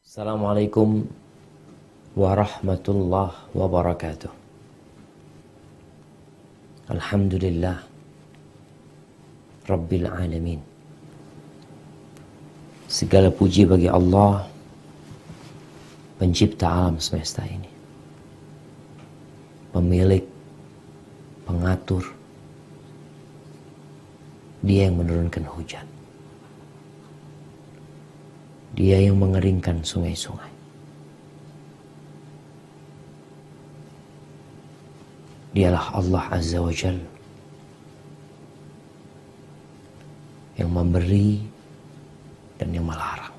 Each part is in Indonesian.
Assalamualaikum warahmatullahi wabarakatuh. Alhamdulillah Rabbil alamin. Segala puji bagi Allah, pencipta alam semesta ini, pemilik, pengatur. Dia yang menurunkan hujan, Dia yang mengeringkan sungai-sungai. Dialah Allah Azza wa Jalla yang memberi dan yang melarang.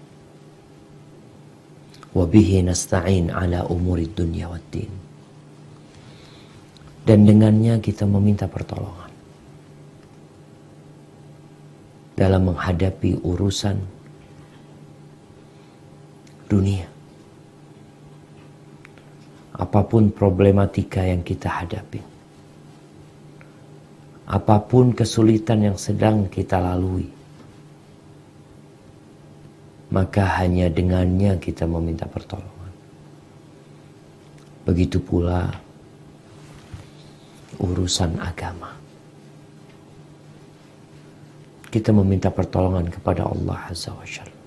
Wa bihi nasta'in ala umuri dunya waddin. Dan dengannya kita meminta pertolongan dalam menghadapi urusan dunia. Apapun problematika yang kita hadapi, apapun kesulitan yang sedang kita lalui, maka hanya dengannya kita meminta pertolongan. Begitu pula urusan agama. Kita meminta pertolongan kepada Allah Azza wa Jalla.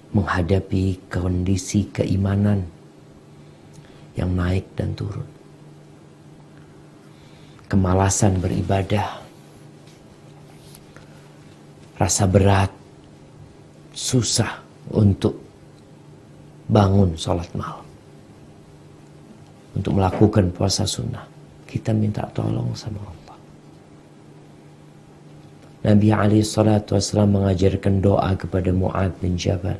Menghadapi kondisi keimanan yang naik dan turun, kemalasan beribadah, rasa berat, susah untuk bangun sholat malam, untuk melakukan puasa sunnah, kita minta tolong sama Allah. Nabi SAW mengajarkan doa kepada Mu'adz bin Jabal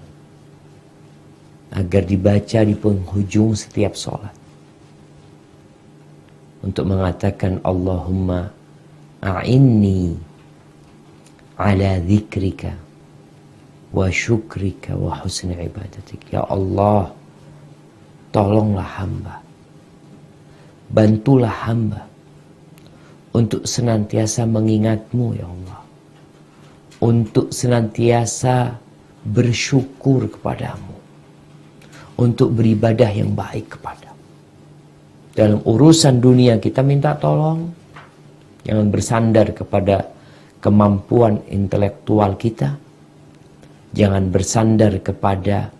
agar dibaca di penghujung setiap sholat, untuk mengatakan Allahumma a'inni ala dzikrika wa syukrika wa husni ibadatik. Ya Allah, tolonglah hamba, bantulah hamba untuk senantiasa mengingatmu ya Allah, untuk senantiasa bersyukur kepadamu, untuk beribadah yang baik kepadamu. Dalam urusan dunia kita minta tolong, jangan bersandar kepada kemampuan intelektual kita, jangan bersandar kepada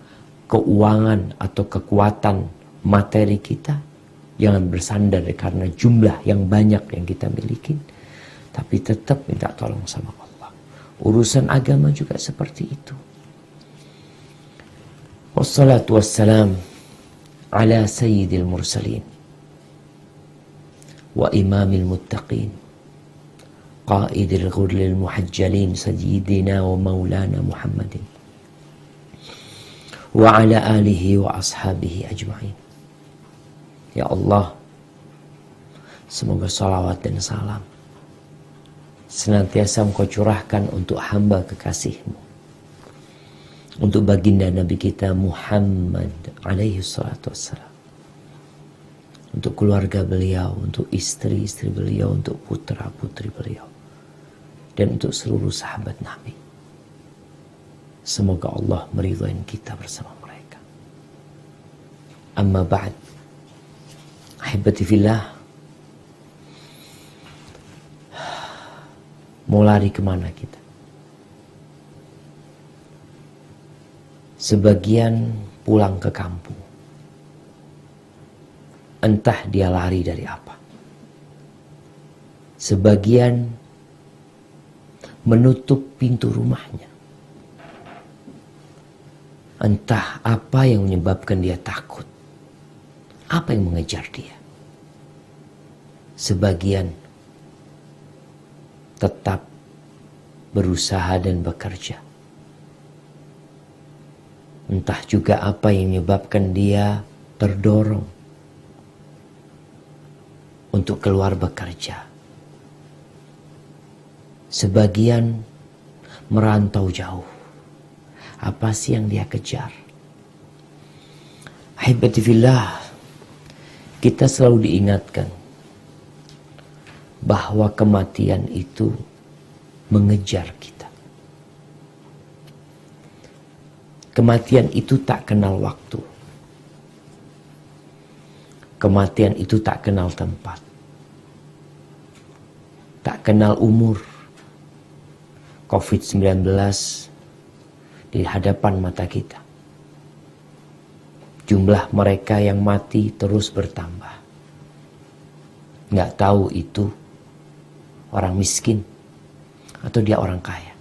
keuangan atau kekuatan materi kita, jangan bersandar karena jumlah yang banyak yang kita miliki, tapi tetap minta tolong sama Allah. Urusan agama juga seperti itu. Wassalatu wassalam ala sayyidil mursalin wa imamil muttaqin qaidil ghurlil muhajjalin sayyidina wa maulana Muhammadin wa ala alihi wa ashabihi ajma'in. Ya Allah, semoga salawat dan salam senantiasa Engkau curahkan untuk hamba kekasih-Mu, untuk baginda Nabi kita Muhammad alaihi salatu wassalam, untuk keluarga beliau, untuk istri-istri beliau, untuk putra-putri beliau, dan untuk seluruh sahabat Nabi. Semoga Allah meridhai kita bersama mereka. Amma ba'd, ahibati fillah, mau lari kemana kita? Sebagian pulang ke kampung, entah dia lari dari apa. Sebagian menutup pintu rumahnya, entah apa yang menyebabkan dia takut, apa yang mengejar dia. Sebagian tetap berusaha dan bekerja, entah juga apa yang menyebabkan dia terdorong untuk keluar bekerja. Sebagian merantau jauh. Apa sih yang dia kejar? Ahibati fillah, kita selalu diingatkan bahwa kematian itu mengejar kita. Kematian itu tak kenal waktu. Kematian itu tak kenal tempat. Tak kenal umur. COVID-19 di hadapan mata kita. Jumlah mereka yang mati terus bertambah. Nggak tahu itu orang miskin atau dia orang kaya.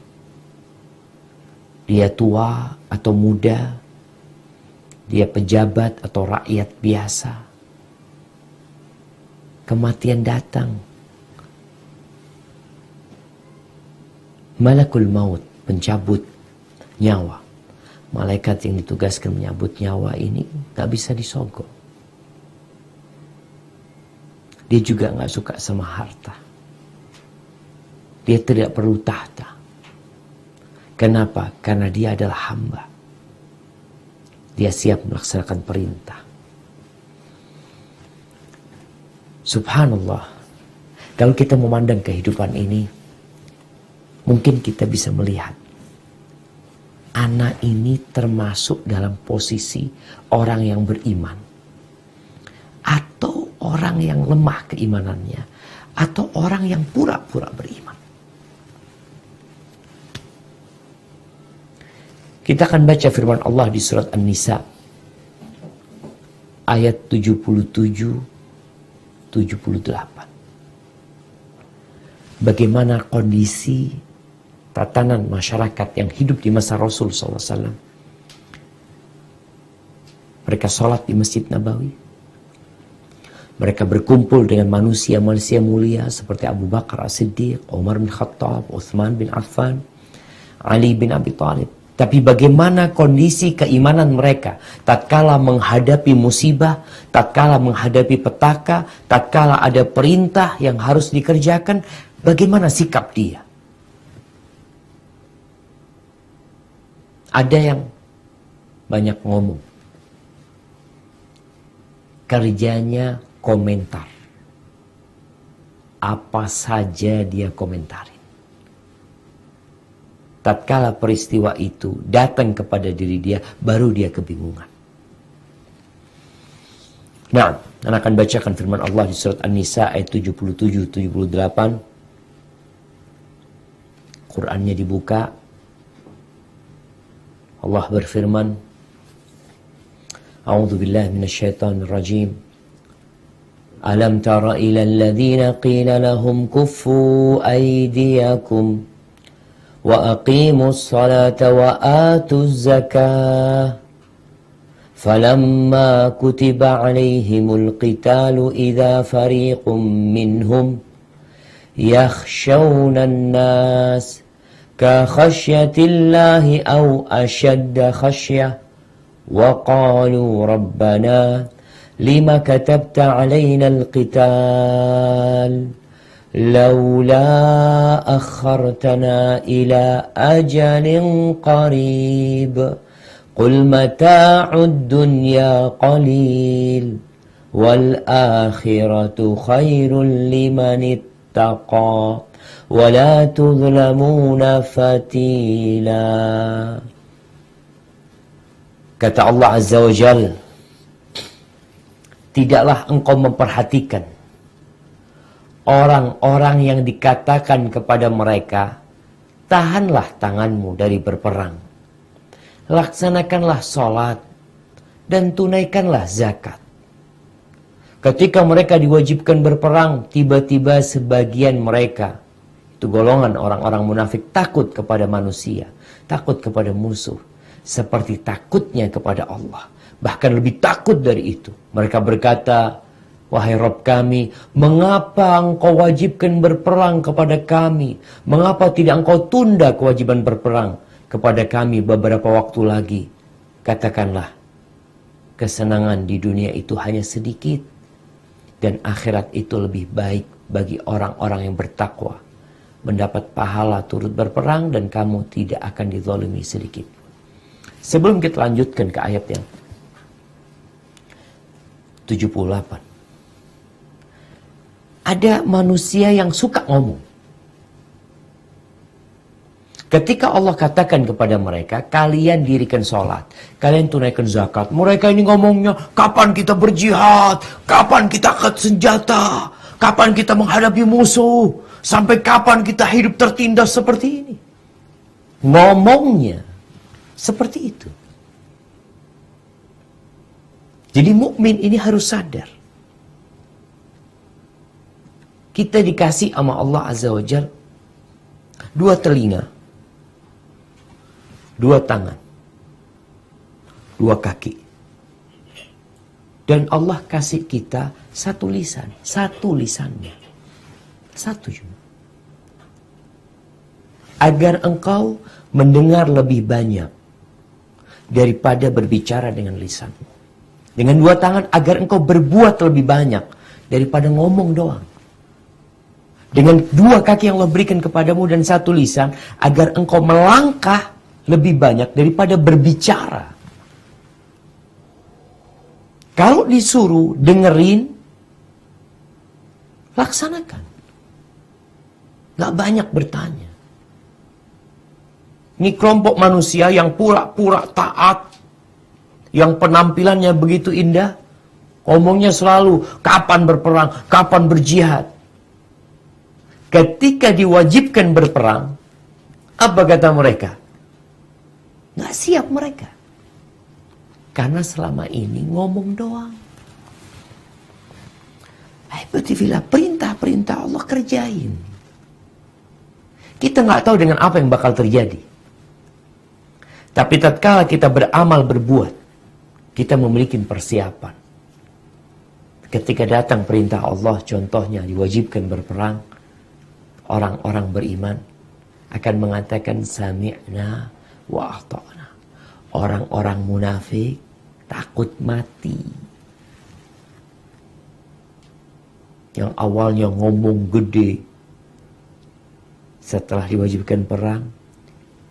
Dia tua atau muda, dia pejabat atau rakyat biasa. Kematian datang. Malakul maut, pencabut nyawa. Malaikat yang ditugaskan menyabut nyawa ini gak bisa disogok. Dia juga gak suka sama harta. Dia tidak perlu tahta. Kenapa? Karena dia adalah hamba. Dia siap melaksanakan perintah. Subhanallah. Kalau kita memandang kehidupan ini, mungkin kita bisa melihat anak ini termasuk dalam posisi orang yang beriman, atau orang yang lemah keimanannya, atau orang yang pura-pura beriman. Kita akan baca firman Allah di surat An-Nisa ayat 77-78. Bagaimana kondisi tatanan masyarakat yang hidup di masa Rasul SAW. Mereka sholat di Masjid Nabawi. Mereka berkumpul dengan manusia-manusia mulia seperti Abu Bakar As-Siddiq, Umar bin Khattab, Uthman bin Affan, Ali bin Abi Thalib. Tapi bagaimana kondisi keimanan mereka tatkala menghadapi musibah, tatkala menghadapi petaka, tatkala ada perintah yang harus dikerjakan, bagaimana sikap dia? Ada yang banyak ngomong. Kerjanya komentar. Apa saja dia komentari. Tatkala peristiwa itu datang kepada diri dia, baru dia kebingungan. Nah, saya akan bacakan firman Allah di surat An-Nisa ayat 77-78. Qurannya dibuka. Allah berfirman, A'udzu billahi minasyaitonir rajim. Alam tara ila alladhina qila lahum kuffu aydiyakum wa aqimus salata wa atuz zakah falamma kutiba alaihimul qitalu idza fariqum minhum yakhshawna an-nas ka khasyatillahi aw ashadda khasyah wa qalu rabbana lima katabta alaina al-qital لولا أخرتنا إلى أجل قريب قل متاع الدنيا قليل والآخرة خير لمن اتقى ولا تظلمون فتيلا. Kata Allah Azza wa Jalla, tidaklah engkau memperhatikan orang-orang yang dikatakan kepada mereka, tahanlah tanganmu dari berperang, laksanakanlah sholat, dan tunaikanlah zakat. Ketika mereka diwajibkan berperang, tiba-tiba sebagian mereka, itu golongan orang-orang munafik, takut kepada manusia, takut kepada musuh, seperti takutnya kepada Allah. Bahkan lebih takut dari itu. Mereka berkata, wahai Rabb kami, mengapa engkau wajibkan berperang kepada kami? Mengapa tidak engkau tunda kewajiban berperang kepada kami beberapa waktu lagi? Katakanlah, kesenangan di dunia itu hanya sedikit, dan akhirat itu lebih baik bagi orang-orang yang bertakwa, mendapat pahala turut berperang, dan kamu tidak akan dizalimi sedikit. Sebelum kita lanjutkan ke ayat yang 78. Ada manusia yang suka ngomong. Ketika Allah katakan kepada mereka, kalian dirikan sholat, kalian tunaikan zakat. Mereka ini ngomongnya, kapan kita berjihad? Kapan kita angkat senjata? Kapan kita menghadapi musuh? Sampai kapan kita hidup tertindas seperti ini? Ngomongnya seperti itu. Jadi mukmin ini harus sadar. Kita dikasih sama Allah Azza wa Jalla 2 telinga, 2 tangan, 2 kaki. Dan Allah kasih kita 1 lisan, 1 lisannya. 1 cuma. Agar engkau mendengar lebih banyak daripada berbicara dengan lisanmu. Dengan 2 tangan agar engkau berbuat lebih banyak daripada ngomong doang. Dengan 2 kaki yang Allah berikan kepadamu dan 1 lisan agar engkau melangkah lebih banyak daripada berbicara. Kalau disuruh dengerin, laksanakan. Gak banyak bertanya. Ini kelompok manusia yang pura-pura taat, yang penampilannya begitu indah, ngomongnya selalu kapan berperang, kapan berjihad. Ketika diwajibkan berperang, apa kata mereka? Nggak siap mereka. Karena selama ini ngomong doang. Alhamdulillah, perintah-perintah Allah kerjain. Kita nggak tahu dengan apa yang bakal terjadi. Tapi tatkala kita beramal berbuat, kita memiliki persiapan. Ketika datang perintah Allah, contohnya diwajibkan berperang, orang-orang beriman akan mengatakan sami'na wa ata'na. Orang-orang munafik takut mati. Yang awalnya ngomong gede, setelah diwajibkan perang,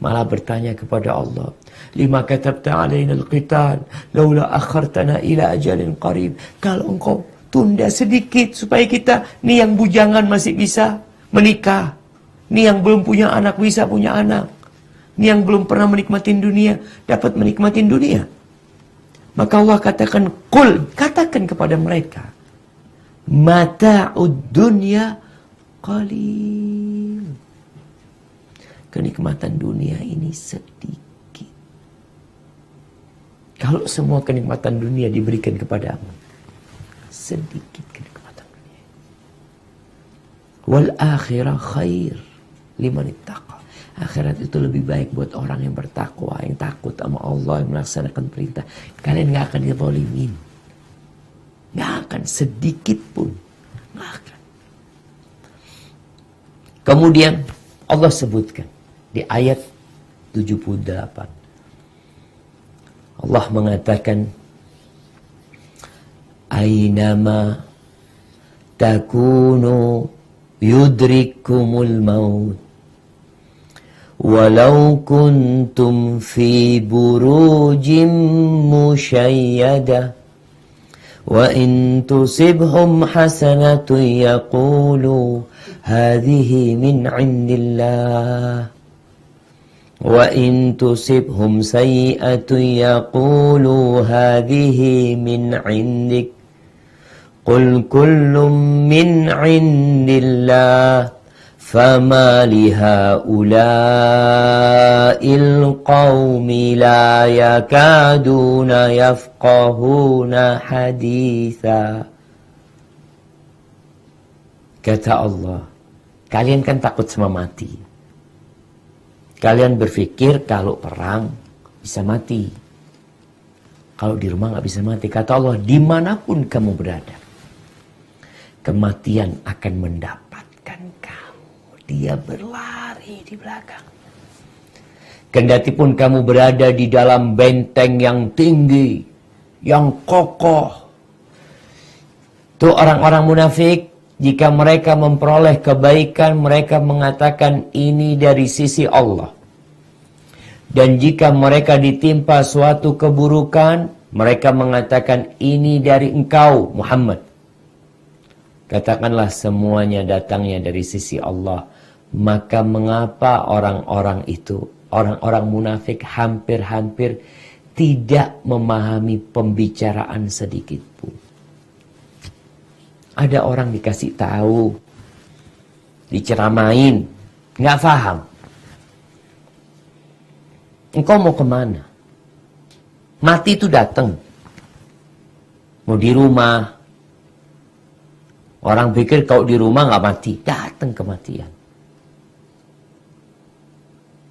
malah bertanya kepada Allah, lima katabta alaina al-qital laula akhartana ila ajalin qarib. Kalau engkau tunda sedikit supaya kita, nih yang bujangan masih bisa menikah, nih yang belum punya anak bisa punya anak, nih yang belum pernah menikmatin dunia dapat menikmatin dunia. Maka Allah katakan, qul, katakan kepada mereka, mata'ud dunya qalil. Kenikmatan dunia ini sedikit. Kalau semua kenikmatan dunia diberikan kepadamu, sedikit kenikmatan dunia. Wal akhirah khair liman ittaqa. Akhirat itu lebih baik buat orang yang bertakwa, yang takut sama Allah, yang melaksanakan perintah. Kalian gak akan dizalimin. Gak akan sedikit pun. Gak akan. Kemudian Allah sebutkan di ayat 78. Allah mengatakan, Aynama takunu yudrikumul maut. Walau kuntum fi burujim musyayyada. Wa in tusibhum hasanatun yaqulu hadhihi min indillah. Wa in tusibhum sayyi'atun yaqulu hadhihi min indik. Qul kullum min indillah. فَمَا لِهَؤُلَاءِ الْقَوْمِ لَا يَكَادُونَ يَفْقَهُونَ حَدِيثًا. Kata Allah, kalian kan takut sama mati. Kalian berpikir kalau perang bisa mati. Kalau di rumah nggak bisa mati. Kata Allah, dimanapun kamu berada, kematian akan mendapatkan kamu. Dia berlari di belakang. Kendati pun kamu berada di dalam benteng yang tinggi, yang kokoh. Itu orang-orang munafik, jika mereka memperoleh kebaikan, mereka mengatakan ini dari sisi Allah. Dan jika mereka ditimpa suatu keburukan, mereka mengatakan ini dari engkau, Muhammad. Katakanlah semuanya datangnya dari sisi Allah. Maka mengapa orang-orang itu, orang-orang munafik hampir-hampir tidak memahami pembicaraan sedikit pun. Ada orang dikasih tahu, diceramain, nggak paham. Engkau mau kemana? Mati itu datang. Mau di rumah. Orang pikir kalau di rumah nggak mati, datang kematian.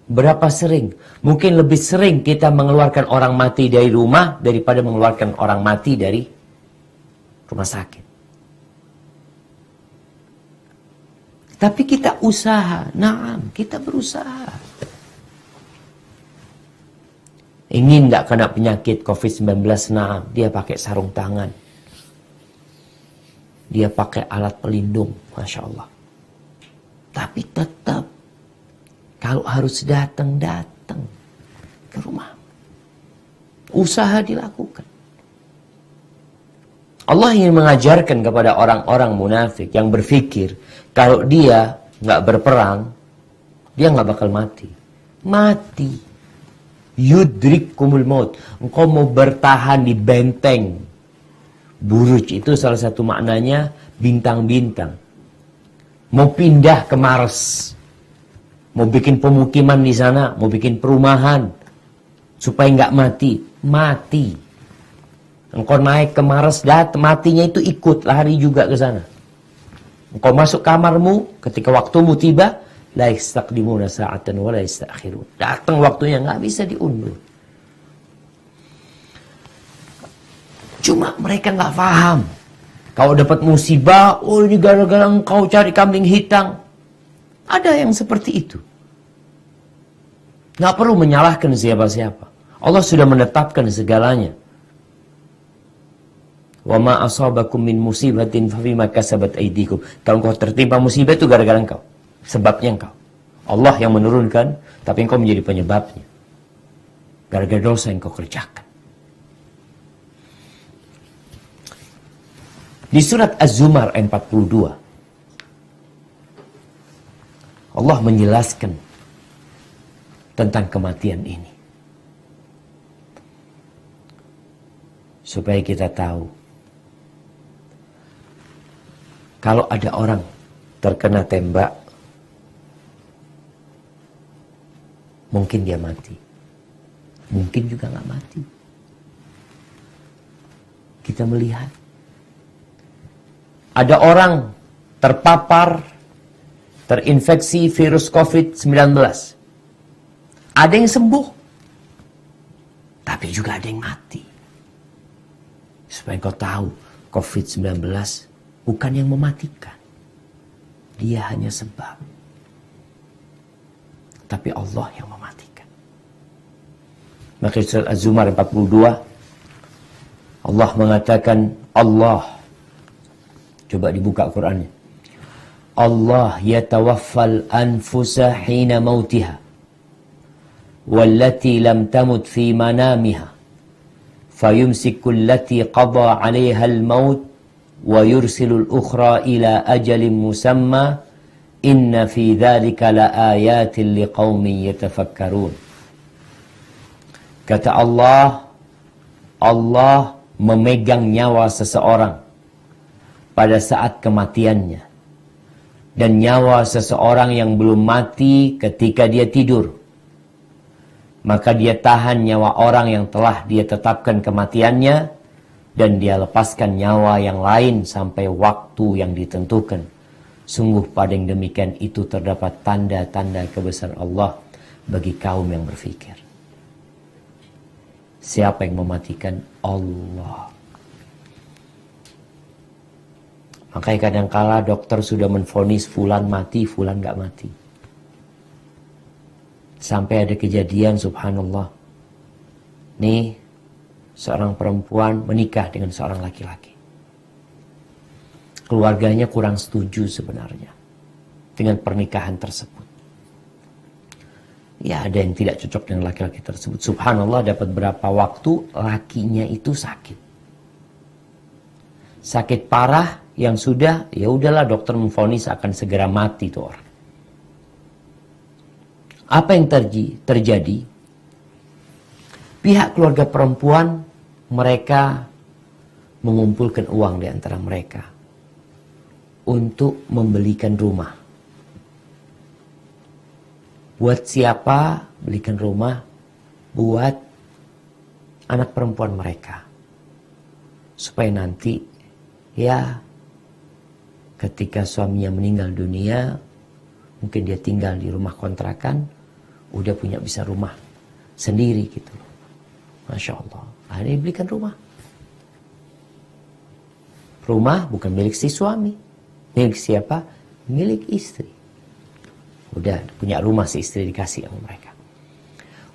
Berapa sering? Mungkin lebih sering kita mengeluarkan orang mati dari rumah daripada mengeluarkan orang mati dari rumah sakit. Tapi kita usaha, naam, kita berusaha. Ingin nggak kena penyakit COVID-19, naam, dia pakai sarung tangan. Dia pakai alat pelindung, Masya Allah. Tapi tetap, kalau harus datang ke rumah. Usaha dilakukan. Allah ingin mengajarkan kepada orang-orang munafik yang berpikir, kalau dia nggak berperang, dia nggak bakal mati. Mati. Yudrikumul maut. Engkau mau bertahan di benteng. Buruj itu salah satu maknanya bintang-bintang. Mau pindah ke Mars. Mau bikin pemukiman di sana, mau bikin perumahan supaya nggak mati. Mati. Engkau naik ke Mars, matinya itu ikut lari juga ke sana. Engkau masuk kamarmu, ketika waktumu tiba, la yastaqdimuna sa'atan wa la yastakhirun. Datang waktunya, nggak bisa diundur. Cuma mereka nggak paham. Kalau dapat musibah, oh ini gara-gara engkau cari kambing hitam. Ada yang seperti itu. Nggak perlu menyalahkan siapa-siapa. Allah sudah menetapkan segalanya. Wa ma asabakum min musibatin fa bima kasabat aydikum. Kalau engkau tertimpa musibah itu gara-gara engkau. Sebabnya engkau. Allah yang menurunkan, tapi engkau menjadi penyebabnya. Gara-gara dosa yang engkau kerjakan. Di surat Az-Zumar ayat 42, Allah menjelaskan tentang kematian ini. Supaya kita tahu, kalau ada orang terkena tembak, mungkin dia mati. Mungkin juga nggak mati. Kita melihat. Ada orang terpapar, terinfeksi virus COVID-19. Ada yang sembuh. Tapi juga ada yang mati. Supaya kau tahu, COVID-19 bukan yang mematikan. Dia hanya sebab. Tapi Allah yang mematikan. Maka surat Az-Zumar 42, Allah mengatakan, Allah, coba dibuka Qur'annya. Allah yatawaffal anfusa hina mautiha wallati lam tamut fi manamiha fayumsiku allati qada 'alayha al-maut wa yursilul ukhra ila ajalin musamma inna fi dhalika laayatin liqaumin yatafakkarun. Kata Allah, Allah memegang nyawa seseorang pada saat kematiannya. Dan nyawa seseorang yang belum mati ketika dia tidur. Maka dia tahan nyawa orang yang telah dia tetapkan kematiannya. Dan dia lepaskan nyawa yang lain sampai waktu yang ditentukan. Sungguh pada yang demikian itu terdapat tanda-tanda kebesaran Allah bagi kaum yang berfikir. Siapa yang mematikan? Allah. Makanya kadangkala dokter sudah menvonis fulan mati, fulan gak mati. Sampai ada kejadian subhanallah. Nih, seorang perempuan menikah dengan seorang laki-laki. Keluarganya kurang setuju sebenarnya dengan pernikahan tersebut. Ya ada yang tidak cocok dengan laki-laki tersebut. Subhanallah dapat berapa waktu lakinya itu sakit. Sakit parah yang sudah, ya udahlah dokter memvonis akan segera mati tuh orang. Apa yang terjadi? Pihak keluarga perempuan, mereka mengumpulkan uang di antara mereka untuk membelikan rumah. Buat siapa? Belikan rumah buat anak perempuan mereka. Supaya nanti, ya, ketika suaminya meninggal dunia, mungkin dia tinggal di rumah kontrakan, udah punya bisa rumah sendiri gitu. Masya Allah. Akhirnya belikan rumah. Rumah bukan milik si suami. Milik siapa? Milik istri. Udah punya rumah si istri dikasih sama mereka.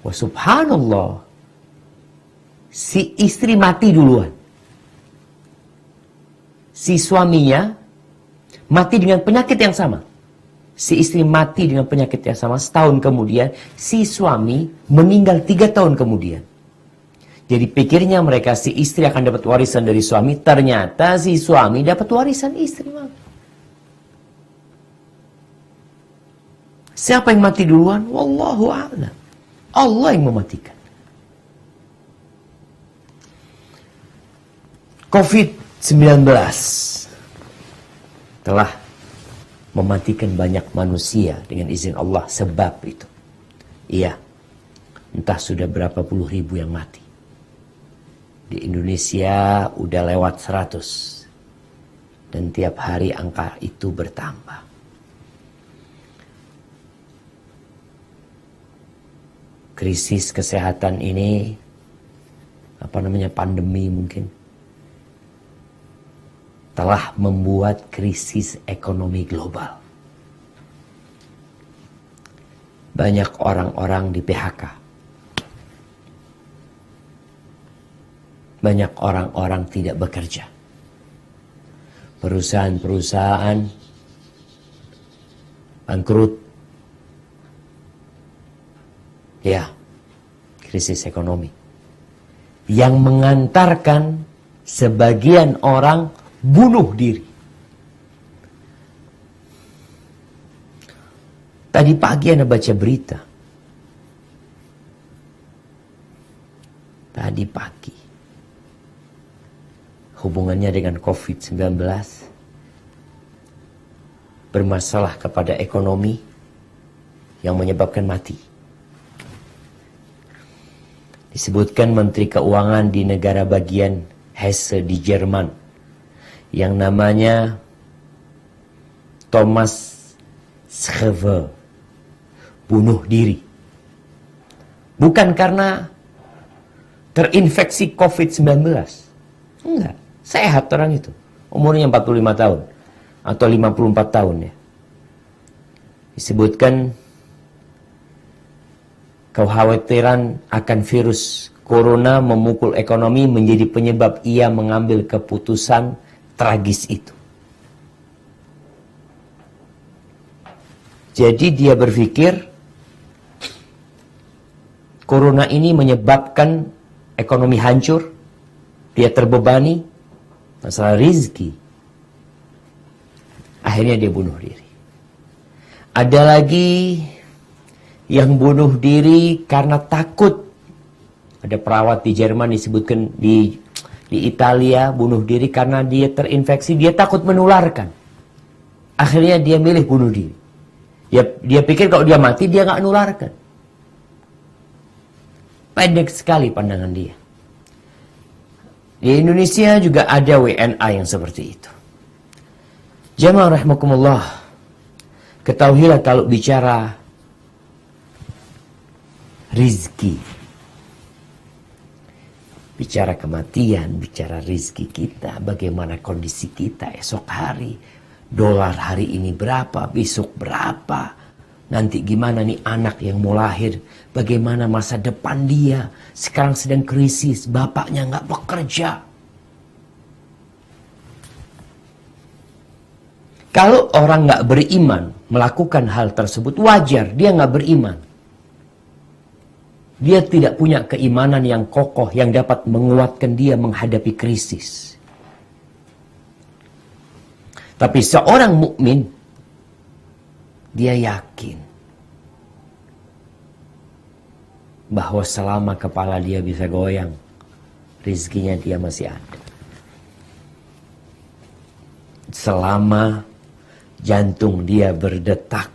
Wah subhanallah. Si istri mati duluan. Si suaminya mati dengan penyakit yang sama. Si istri mati dengan penyakit yang sama. Setahun kemudian, si suami meninggal 3 tahun kemudian. Jadi pikirnya mereka si istri akan dapat warisan dari suami. Ternyata si suami dapat warisan istri. Siapa yang mati duluan? Wallahu a'lam. Allah yang mematikan. COVID-19 telah mematikan banyak manusia dengan izin Allah. Sebab itu, iya, entah sudah berapa puluh ribu yang mati. Di Indonesia udah lewat 100. Dan tiap hari angka itu bertambah. Krisis kesehatan ini, pandemi mungkin, telah membuat krisis ekonomi global. Banyak orang-orang di PHK. Banyak orang-orang tidak bekerja. Perusahaan-perusahaan bangkrut. Ya, krisis ekonomi. Yang mengantarkan sebagian orang bunuh diri. Tadi pagi Anda baca berita. Tadi pagi. Hubungannya dengan COVID-19. Bermasalah kepada ekonomi yang menyebabkan mati. Disebutkan Menteri Keuangan di negara bagian Hesse di Jerman yang namanya Thomas Schrever bunuh diri. Bukan karena terinfeksi COVID-19. Enggak, sehat orang itu. Umurnya 45 tahun atau 54 tahun ya. Disebutkan kekhawatiran akan virus corona memukul ekonomi menjadi penyebab ia mengambil keputusan tragis itu. Jadi dia berpikir corona ini menyebabkan ekonomi hancur, dia terbebani, masalah rizki. Akhirnya dia bunuh diri. Ada lagi yang bunuh diri karena takut. Ada perawat di Jerman disebutkan di Italia bunuh diri karena dia terinfeksi, dia takut menularkan. Akhirnya dia milih bunuh diri. Dia pikir kalau dia mati dia nggak nularkan. Pendek sekali pandangan dia. Di Indonesia juga ada WNA yang seperti itu. Jamaah rahimakumullah, ketahuilah kalau bicara rizki, bicara kematian, bicara rizki kita, bagaimana kondisi kita esok hari, dolar hari ini berapa, besok berapa, nanti gimana nih anak yang mau lahir, bagaimana masa depan dia, sekarang sedang krisis, bapaknya nggak bekerja. Kalau orang nggak beriman melakukan hal tersebut, wajar dia nggak beriman. Dia tidak punya keimanan yang kokoh yang dapat menguatkan dia menghadapi krisis. Tapi seorang mukmin, dia yakin bahwa selama kepala dia bisa goyang, rizkinya dia masih ada. Selama jantung dia berdetak,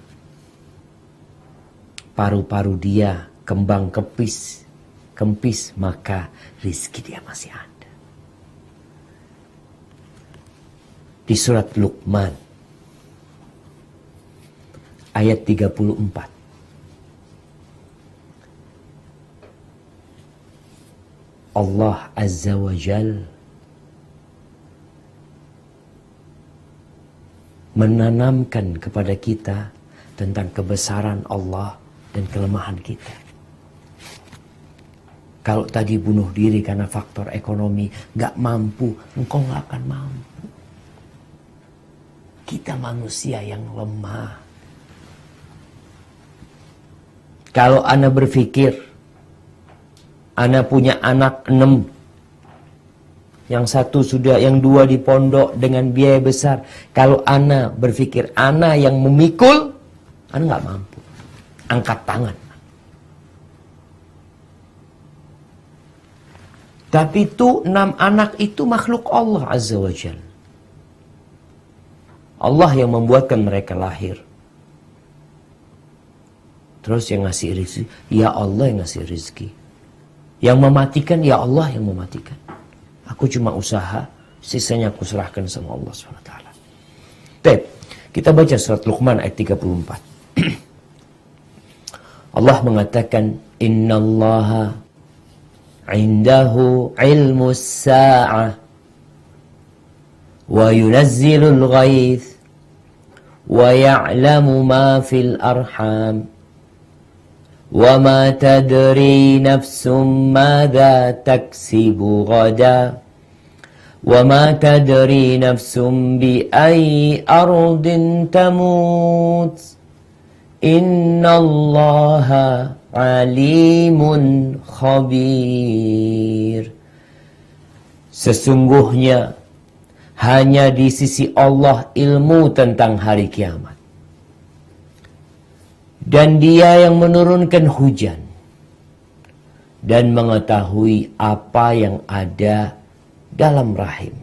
paru-paru dia kembang kempis, maka rizki dia masih ada. Di surat Luqman ayat 34, Allah Azza wa Jal menanamkan kepada kita tentang kebesaran Allah dan kelemahan kita. Kalau tadi bunuh diri karena faktor ekonomi, gak mampu, engkau gak akan mampu. Kita manusia yang lemah. Kalau Ana berpikir, Ana punya anak 6. Yang satu sudah, yang 2 di pondok dengan biaya besar. Kalau Ana berpikir, Ana yang memikul, Ana gak mampu. Angkat tangan. Tapi itu 6 anak itu makhluk Allah Azza wa Jalla. Allah yang membuatkan mereka lahir. Terus yang ngasih rezeki, ya Allah yang ngasih rezeki. Yang mematikan, ya Allah yang mematikan. Aku cuma usaha, sisanya aku serahkan sama Allah SWT. Baik, kita baca surat Luqman ayat 34. Allah mengatakan, Innallaha indahu ilmus sa'ah wa yunazzilul ghaith wa ya'lamu ma fil arham wa ma tadri nafsum madza taksibu ghadan wa ma tadri nafsum bi ayyi ardin tamut innallaha alimun khabir. Sesungguhnya hanya di sisi Allah ilmu tentang hari kiamat. Dan Dia yang menurunkan hujan dan mengetahui apa yang ada dalam rahim.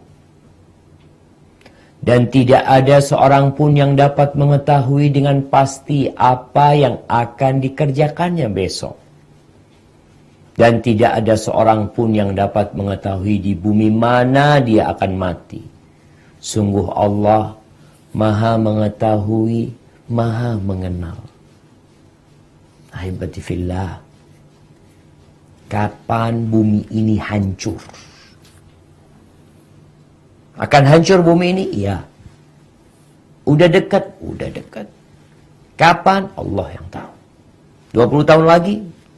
Dan tidak ada seorang pun yang dapat mengetahui dengan pasti apa yang akan dikerjakannya besok. Dan tidak ada seorang pun yang dapat mengetahui di bumi mana dia akan mati. Sungguh Allah Maha mengetahui, Maha mengenal. Ahibati fillah, kapan bumi ini hancur? Akan hancur bumi ini? Iya. Udah dekat? Udah dekat. Kapan? Allah yang tahu. 20 tahun lagi?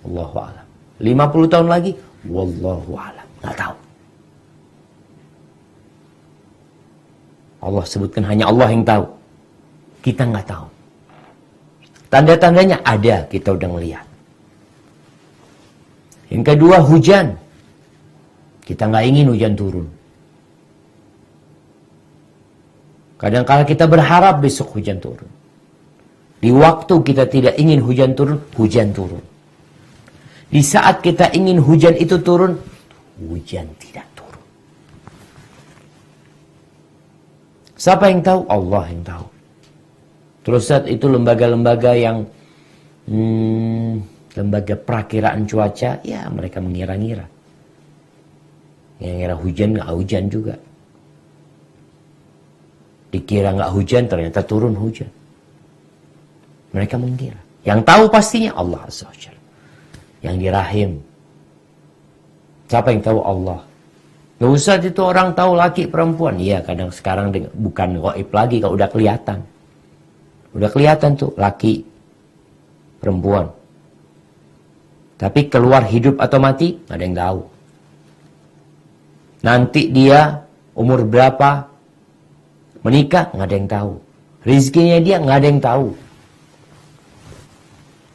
Allahu a'lam. 50 tahun lagi? Wallahu a'lam. Nggak tahu. Allah sebutkan hanya Allah yang tahu. Kita nggak tahu. Tanda-tandanya ada, kita udah ngelihat. Yang kedua, hujan. Kita nggak ingin hujan turun. Kadang-kala kita berharap besok hujan turun. Di waktu kita tidak ingin hujan turun, hujan turun. Di saat kita ingin hujan itu turun, hujan tidak turun. Siapa yang tahu? Allah yang tahu. Terus saat itu lembaga-lembaga yang lembaga perakiraan cuaca, ya mereka mengira-ngira. Yang ngira hujan, nggak hujan juga. Dikira nggak hujan, ternyata turun hujan. Mereka mengira. Yang tahu pastinya Allah Azza wa Jalla. Yang di rahim. Siapa yang tahu? Allah. Nggak usah itu orang tahu laki perempuan. Iya, kadang sekarang bukan gaib lagi kalau udah kelihatan. Udah kelihatan tuh laki, perempuan. Tapi keluar hidup atau mati, nggak ada yang tahu. Nanti dia umur berapa, menikah, nggak ada yang tahu. Rizkinya dia nggak ada yang tahu.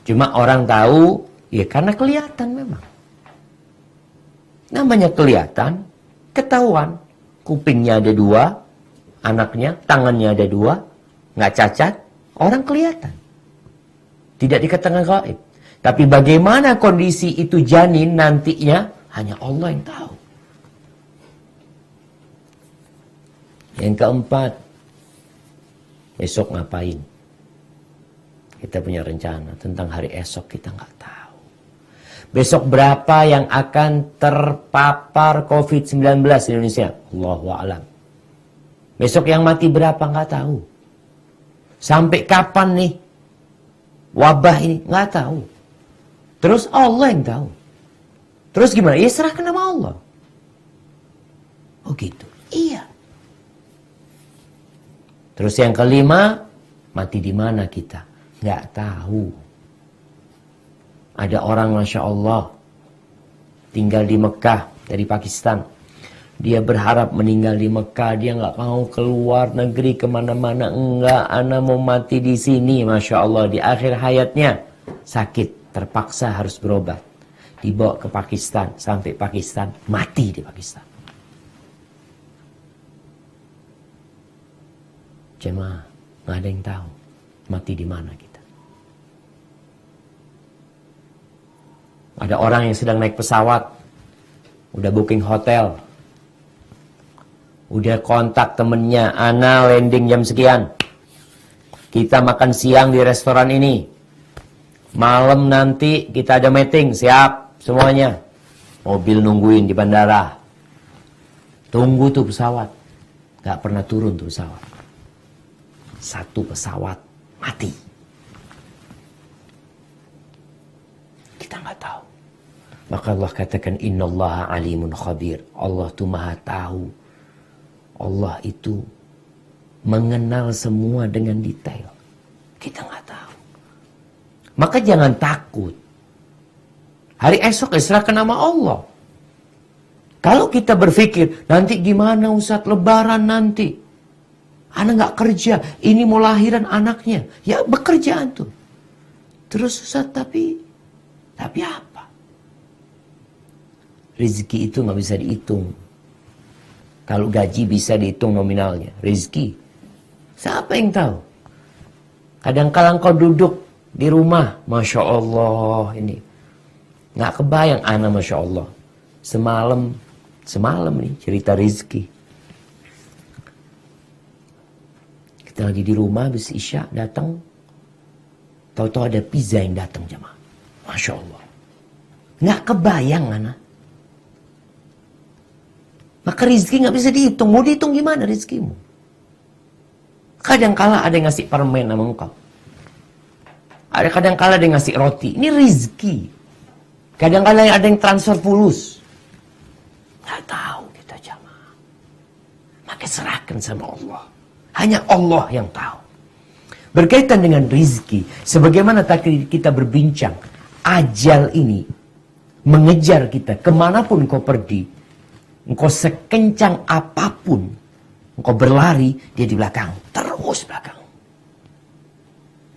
Cuma orang tahu, ya karena kelihatan memang. Namanya kelihatan, ketahuan. Kupingnya ada 2, anaknya, tangannya ada 2, nggak cacat. Orang kelihatan. Tidak dikatakan gaib. Tapi bagaimana kondisi itu janin nantinya, hanya Allah yang tahu. Yang keempat, esok ngapain? Kita punya rencana tentang hari esok, kita nggak tahu. Besok berapa yang akan terpapar COVID-19 di Indonesia? Allahu a'lam. Besok yang mati berapa nggak tahu. Sampai kapan nih wabah ini? Nggak tahu. Terus Allah yang tahu. Terus gimana? Ya serahkan sama Allah. Oh gitu. Iya. Terus yang kelima, mati di mana kita? Nggak tahu. Ada orang Masya Allah tinggal di Mekah dari Pakistan. Dia berharap meninggal di Mekah. Dia nggak mau keluar negeri kemana-mana. Enggak, ana mau mati di sini. Masya Allah, di akhir hayatnya sakit, terpaksa harus berobat. Dibawa ke Pakistan, sampai Pakistan, mati di Pakistan. Jemaah, nggak ada yang tahu mati di mana kita. Ada orang yang sedang naik pesawat, udah booking hotel, udah kontak temennya, ana landing jam sekian, kita makan siang di restoran ini, malam nanti kita ada meeting, siap semuanya, mobil nungguin di bandara, tunggu tuh pesawat, gak pernah turun tuh pesawat. Satu pesawat mati. Kita nggak tahu. Maka Allah katakan innallaha alimun khabir. Allah itu maha tahu. Allah itu mengenal semua dengan detail. Kita nggak tahu. Maka jangan takut. Hari esok serahkan nama Allah. Kalau kita berpikir nanti gimana Ustaz lebaran nanti. Anak nggak kerja, ini mau lahiran anaknya, ya bekerja tuh. Terus Ustaz, tapi apa? Rezeki itu nggak bisa dihitung. Kalau gaji bisa dihitung nominalnya, rezeki. Siapa yang tahu? Kadang-kadang kau duduk di rumah, Masya Allah ini. Nggak kebayang anak Masya Allah. Semalam nih cerita rezeki. Kita lagi di rumah, habis Isya datang. Tahu-tahu ada pizza yang datang jemaah. Masya Allah. Nggak kebayang anak. Maka rezeki nggak bisa dihitung. Mau dihitung gimana rezekimu? Kadang-kala ada yang ngasih permen sama engkau. Kadang-kala ada yang ngasih roti. Ini rezeki. Kadang-kala ada yang transfer fulus. Nggak tahu kita jemaah. Maka serahkan sama Allah. Hanya Allah yang tahu. Berkaitan dengan rizki, sebagaimana tadi kita berbincang, ajal ini mengejar kita kemanapun kau pergi. Engkau sekencang apapun, engkau berlari, dia di belakang, terus belakang.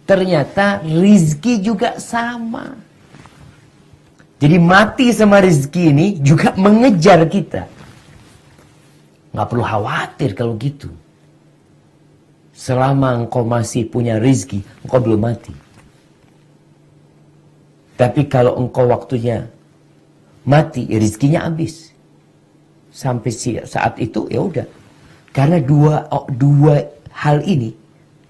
Ternyata rizki juga sama. Jadi mati sama rizki ini juga mengejar kita. Nggak perlu khawatir kalau gitu. Selama engkau masih punya rezeki, engkau belum mati. Tapi kalau engkau waktunya mati, ya rezekinya habis. Sampai saat itu ya udah. Karena dua hal ini,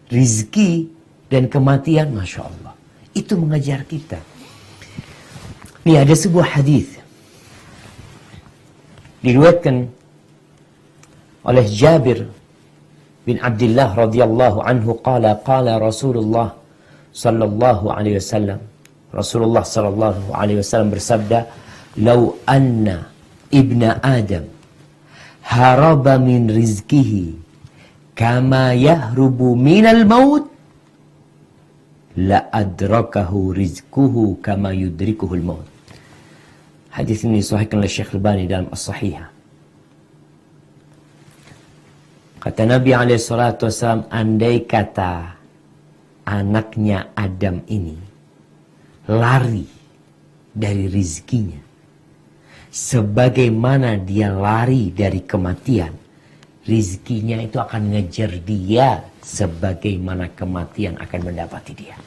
rezeki dan kematian, Masya Allah, itu mengajar kita. Ini ada sebuah hadis diriwayatkan oleh Jabir bin Abdullah radhiyallahu anhu qala Rasulullah sallallahu alaihi wasallam. Rasulullah sallallahu alaihi wasallam bersabda, "Lau anna ibna Adam haraba min rizkihi kama yahrubu minal maut la adrakahu rizquhu kama yudrikuhul maut." Hadis ini disahihkan oleh Syekh Albani dalam As-Sahihah. Kata Nabi SAW, andai kata anaknya Adam ini lari dari rizkinya, sebagaimana dia lari dari kematian, rizkinya itu akan ngejar dia sebagaimana kematian akan mendapati dia.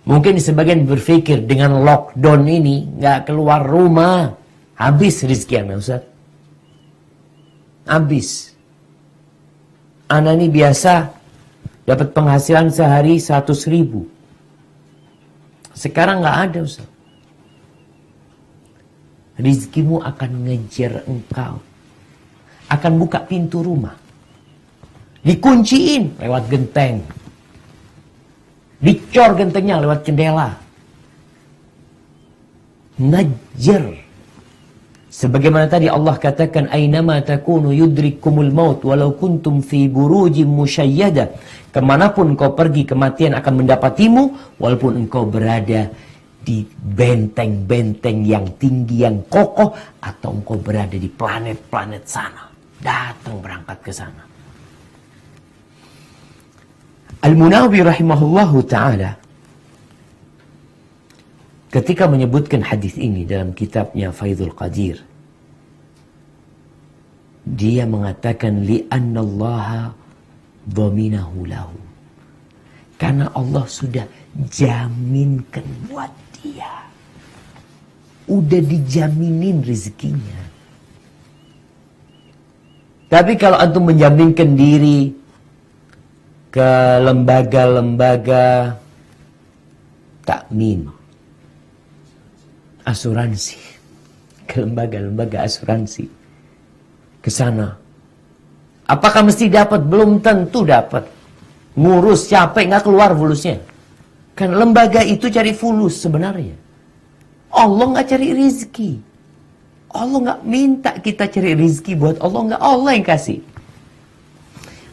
Mungkin sebagian berpikir dengan lockdown ini nggak keluar rumah, habis rizkinya Ustaz. Habis. Anak ini biasa dapat penghasilan sehari 100.000. Sekarang nggak ada Ustaz. Rizkimu akan ngejar engkau. Akan buka pintu rumah. Dikunciin lewat genteng. Dicor gentengnya lewat jendela. Ngejar. Sebagaimana tadi Allah katakan, Aynama takunu yudrikumul maut walau kuntum fi burujim musyayyada. Kemanapun kau pergi, kematian akan mendapatimu, walaupun engkau berada di benteng-benteng yang tinggi, yang kokoh, atau engkau berada di planet-planet sana. Datang berangkat ke sana. Al-Munawi rahimahullahu ta'ala ketika menyebutkan hadis ini dalam kitabnya Faidul Qadir, dia mengatakan li'annallaha dhaminahu lahu. Karena Allah sudah jaminkan buat dia. Udah dijaminin rezekinya. Tapi kalau antum menjaminkan diri ke lembaga-lembaga takmin, asuransi, ke lembaga-lembaga asuransi, ke sana, apakah mesti dapat? Belum tentu dapat. Ngurus capek nggak keluar fulusnya. Kan lembaga itu cari fulus sebenarnya. Allah nggak cari rizki. Allah nggak minta kita cari rizki buat Allah, nggak, Allah yang kasih.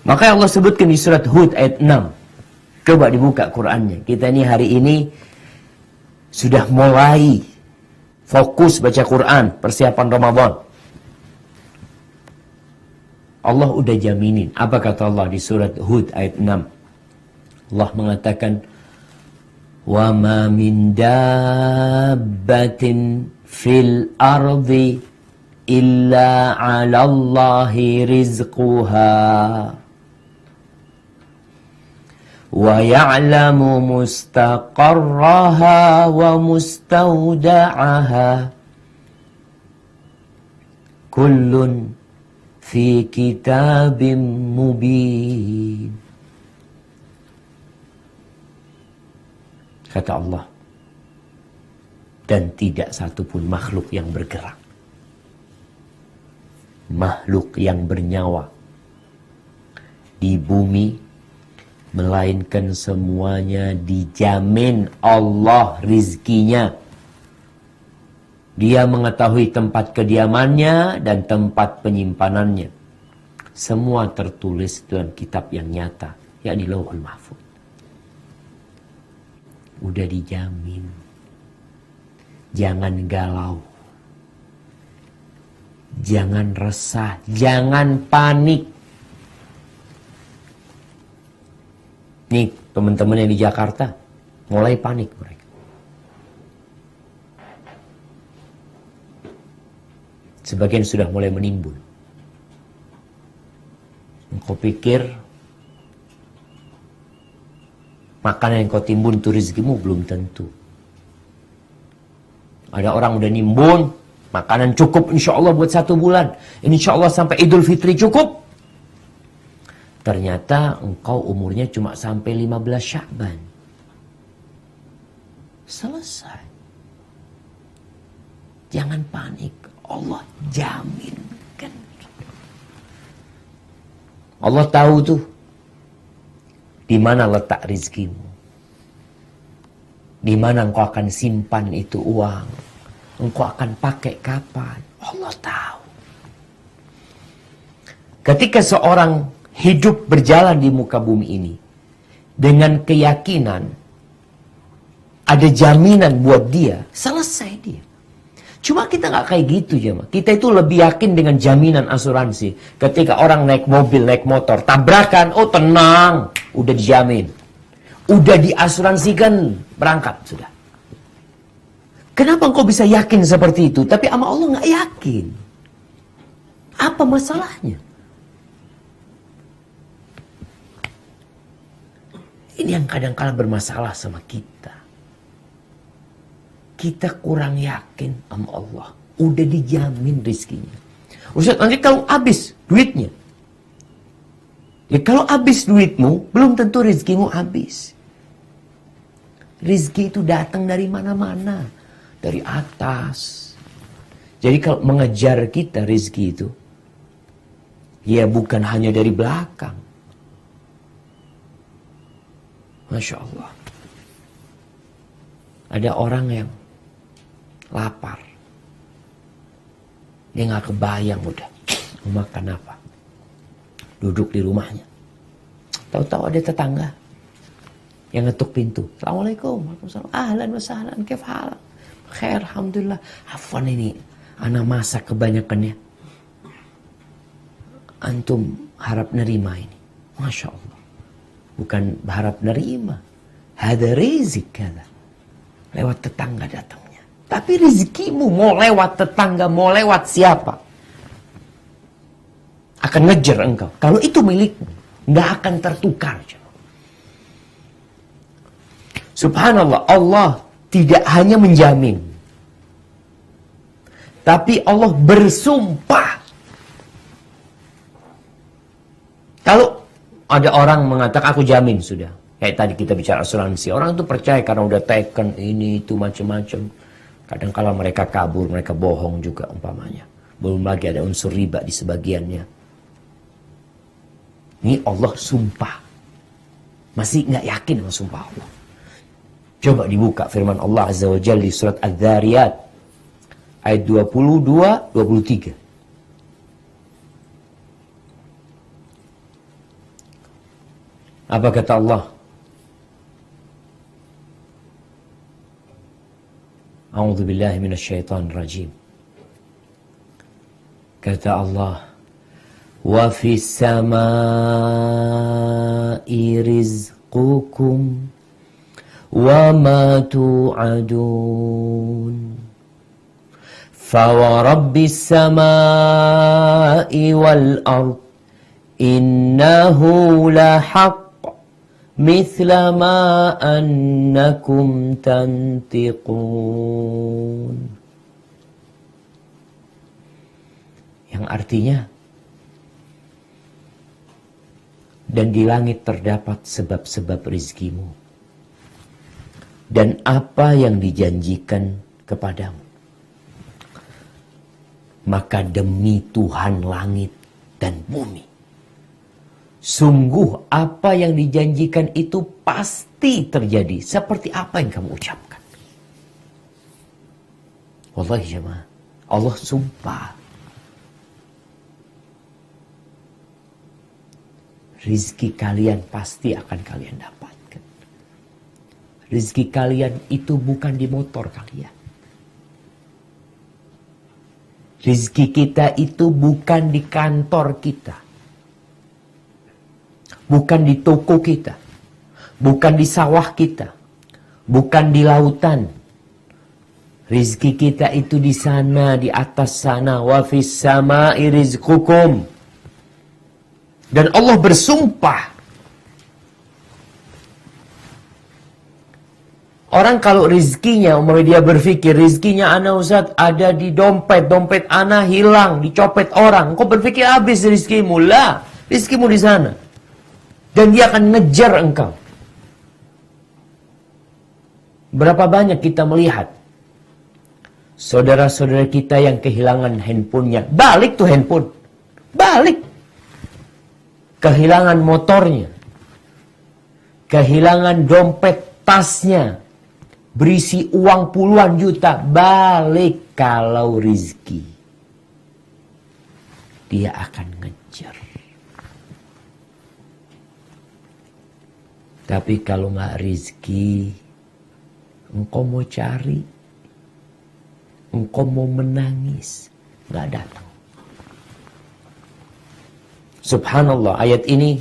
Maka Allah sebutkan di surat Hud ayat 6. Coba dibuka Qur'annya. Kita ini hari ini sudah mulai fokus baca Qur'an, persiapan Ramadan. Allah udah jaminin. Apa kata Allah di surat Hud ayat 6? Allah mengatakan, wa ma min dabbatin fil ardi illa 'ala Allahi rizquha wa ya'lamu mustaqarraha wa mustawda'aha kullun fi kitabim mubin. Kata Allah, dan tidak satupun makhluk yang bergerak, makhluk yang bernyawa di bumi, melainkan semuanya dijamin Allah rizkinya. Dia mengetahui tempat kediamannya dan tempat penyimpanannya. Semua tertulis dalam kitab yang nyata, yakni Lauhul Mahfuz. Udah dijamin. Jangan galau. Jangan resah. Jangan panik. Nih, teman-teman yang di Jakarta mulai panik mereka. Sebagian sudah mulai menimbun. Engkau pikir makanan yang kau timbun itu rezekimu? Belum tentu. Ada orang udah nimbun, makanan cukup insya Allah buat 1 bulan. Insya Allah sampai Idul Fitri cukup. Ternyata engkau umurnya cuma sampai 15 Sya'ban. Selesai. Jangan panik. Allah jaminkan. Allah tahu tuh di mana letak rizkimu. Di mana engkau akan simpan itu uang. Engkau akan pakai kapan. Allah tahu. Ketika seorang hidup berjalan di muka bumi ini dengan keyakinan ada jaminan buat dia, selesai dia. Cuma kita nggak kayak gitu jemaah. Kita itu lebih yakin dengan jaminan asuransi. Ketika orang naik mobil, naik motor, tabrakan, oh tenang, udah dijamin, udah diasuransikan, berangkat sudah. Kenapa engkau bisa yakin seperti itu? Tapi sama Allah nggak yakin. Apa masalahnya? Ini yang kadang-kadang bermasalah sama kita. kita kurang yakin sama Allah. Udah dijamin rizkinya. Ustaz, nanti kalau habis duitnya. Ya kalau habis duitmu, belum tentu rizkimu habis. Rizki itu datang dari mana-mana. Dari atas. Jadi kalau mengejar kita rizki itu, ya bukan hanya dari belakang. Masya Allah. Ada orang yang lapar. Dia nggak kebayang udah mau makan apa. Duduk di rumahnya. Tahu-tahu ada tetangga yang ngetuk pintu. Assalamualaikum. Waalaikumsalam. Ahlan wa sahlan. Kaif halak? Khair, alhamdulillah. Afwan ini anak masak kebanyakannya. Antum harap nerima ini. Masya Allah. Bukan harap nerima. Hada rizik kada. Lewat tetangga datangnya. Tapi rezekimu mau lewat tetangga, mau lewat siapa, akan ngejar engkau. Kalau itu milikmu, nggak akan tertukar. Subhanallah, Allah tidak hanya menjamin, tapi Allah bersumpah. Kalau ada orang mengatakan aku jamin sudah. Kayak tadi kita bicara asuransi. Orang itu percaya karena udah taken ini itu macam-macam. Kadang kala mereka kabur, mereka bohong juga umpamanya. Belum lagi ada unsur riba di sebagiannya. Ini Allah sumpah. Masih nggak yakin sama sumpah Allah. Coba dibuka firman Allah Azza wa Jalla di surat Adz-Dzariyat ayat 22-23. Apa kata Allah? A'udzu billahi minasyaitonir rajim. Kata Allah, "Wa fis samaa'i rizqukum wa ma tu'adun. Fa wa rabbis samaa'i wal ard innahu la haqq mithla ma annakum tantiqun." Yang artinya, dan di langit terdapat sebab-sebab rizkimu, dan apa yang dijanjikan kepadamu. Maka demi Tuhan langit dan bumi, sungguh apa yang dijanjikan itu pasti terjadi seperti apa yang kamu ucapkan. Wallahi jemaah, Allah sumpah. Rizki kalian pasti akan kalian dapatkan. Rizki kalian itu bukan di motor kalian. Rizki kita itu bukan di kantor kita. Bukan di toko kita. Bukan di sawah kita. Bukan di lautan. Rizki kita itu di sana, di atas sana. Wa fis samaa'i rizqukum. Dan Allah bersumpah. Orang kalau rizkinya, umpamanya dia berpikir rizkinya ana Ustaz ada di dompet, dompet ana hilang, dicopet orang. Kau berpikir habis rizkimu? Lah, rizkimu di sana. Dan dia akan ngejar engkau. Berapa banyak kita melihat saudara-saudara kita yang kehilangan handphonenya. Balik tuh handphone. Balik. Kehilangan motornya. Kehilangan dompet tasnya. Berisi uang puluhan juta. Balik kalau rizki. Dia akan ngejar. Tapi kalau nggak rizki, engkau mau cari, engkau mau menangis, nggak datang. Subhanallah, ayat ini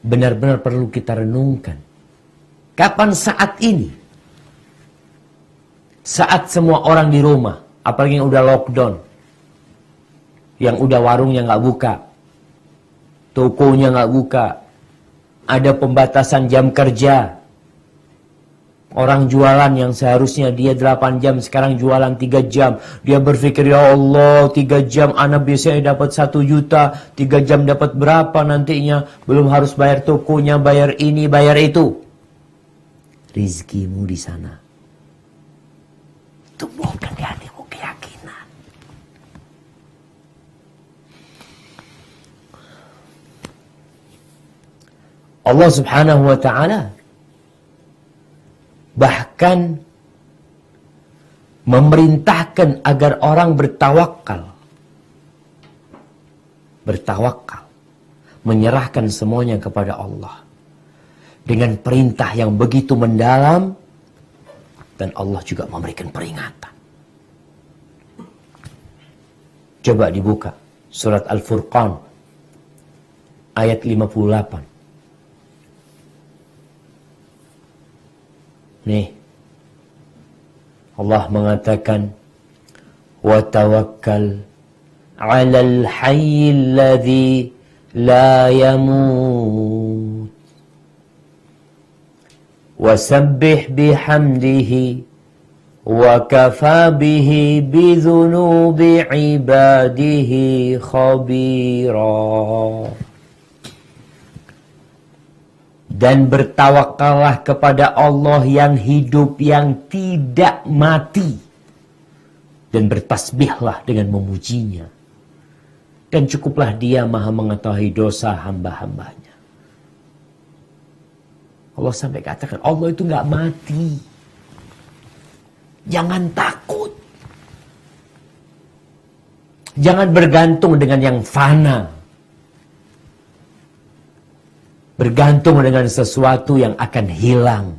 benar-benar perlu kita renungkan. Kapan saat ini? Saat semua orang di rumah, apalagi yang udah lockdown, yang udah warungnya nggak buka, tokonya nggak buka, ada pembatasan jam kerja. Orang jualan yang seharusnya dia 8 jam, sekarang jualan 3 jam. Dia berpikir, ya Allah, 3 jam anak biasanya dapat 1 juta. 3 jam dapat berapa nantinya? Belum harus bayar tokonya, bayar ini, bayar itu. Rizkimu di sana. Tumbuhkan di hatimu keyakinan. Allah subhanahu wa ta'ala bahkan memerintahkan agar orang bertawakal. Bertawakal. Menyerahkan semuanya kepada Allah. Dengan perintah yang begitu mendalam. Dan Allah juga memberikan peringatan. Coba dibuka. Surat Al-Furqan. Ayat 58. Nih. Allah mengatakan. وَتَوَكَّلْ عَلَى الْحَيِّ الَّذِي لَا يَمُوتُ وَسَبِّحْ بِحَمْدِهِ وَكَفَى بِهِ بِذُنُوبِ عِبَادِهِ خَبِيرًا. Dan bertawakallah kepada Allah yang hidup, yang tidak mati. Dan bertasbihlah dengan memujinya. Dan cukuplah dia maha mengetahui dosa hamba-hambanya. Allah sampai katakan, Allah itu nggak mati. Jangan takut. Jangan bergantung dengan yang fana. Bergantung dengan sesuatu yang akan hilang.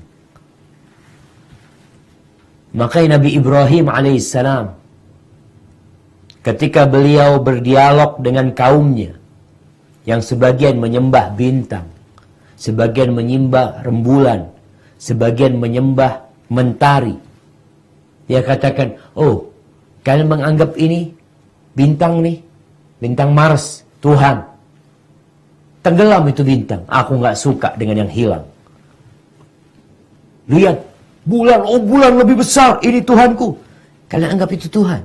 Makanya Nabi Ibrahim alaihissalam, ketika beliau berdialog dengan kaumnya, yang sebagian menyembah bintang, sebagian menyembah rembulan, sebagian menyembah mentari. Dia katakan, oh, kalian menganggap ini bintang nih, bintang Mars, Tuhan. Tenggelam itu bintang. Aku nggak suka dengan yang hilang. Lihat, bulan, oh bulan lebih besar, ini Tuhanku. Kalian anggap itu Tuhan.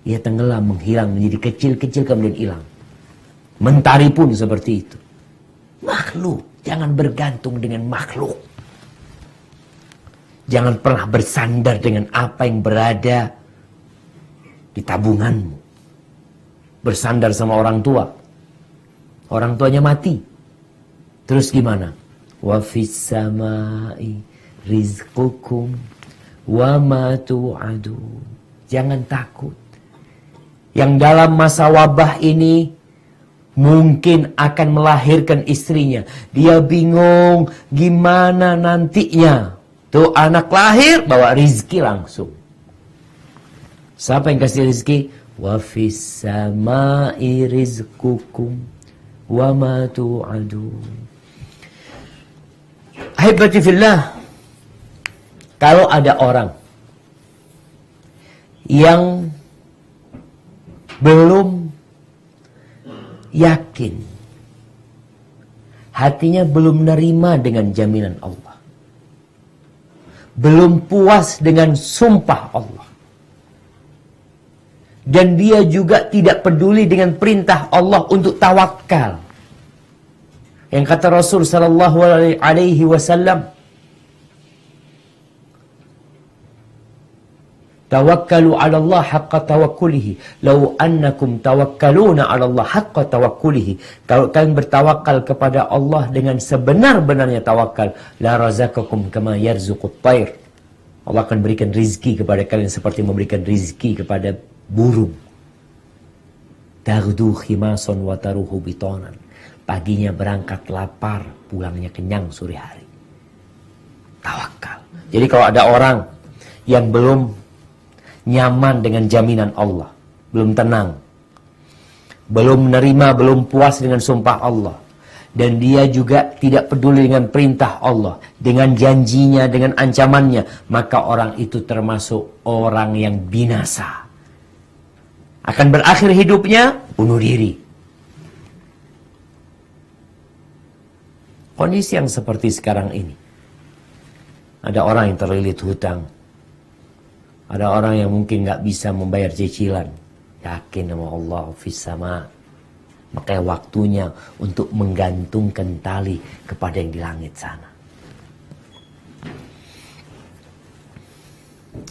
Ia tenggelam, menghilang, menjadi kecil-kecil kemudian hilang. Mentari pun seperti itu. Makhluk. Jangan bergantung dengan makhluk. Jangan pernah bersandar dengan apa yang berada di tabunganmu. Bersandar sama orang tua. Orang tuanya mati. Terus gimana? Wa fis samai rizqukum wa ma tu'adun. Jangan takut. Yang dalam masa wabah ini mungkin akan melahirkan istrinya. Dia bingung gimana nantinya. Tuh anak lahir, bawa rizki langsung. Siapa yang kasih rizki? Wa fis samai rizqukum wa ma tu'adun. Ahibati fillah, kalau ada orang yang belum yakin, hatinya belum menerima dengan jaminan Allah, belum puas dengan sumpah Allah, dan dia juga tidak peduli dengan perintah Allah untuk tawakal. Yang kata Rasul sallallahu alaihi wasallam, tawakkalu 'ala Allah haqqa tawakkulihi. Law annakum tawakkaluna 'ala Allah haqqa tawakkulihi. Kalau kalian bertawakal kepada Allah dengan sebenar-benarnya tawakal, la razaqakum kama yarzuqut thair. Allah akan berikan rizki kepada kalian seperti memberikan rizki kepada burung. Taghdu khimasan wa taruhu bitonan. Paginya berangkat lapar, pulangnya kenyang sore hari. Tawakal. Jadi kalau ada orang yang belum nyaman dengan jaminan Allah, belum tenang, belum menerima, belum puas dengan sumpah Allah, dan dia juga tidak peduli dengan perintah Allah, dengan janjinya, dengan ancamannya, maka orang itu termasuk orang yang binasa. Akan berakhir hidupnya bunuh diri. Kondisi yang seperti sekarang ini, Ada orang yang terlilit hutang. Ada orang yang mungkin nggak bisa membayar cicilan. Yakin sama Allah fis sama. Makanya waktunya untuk menggantungkan tali kepada yang di langit sana.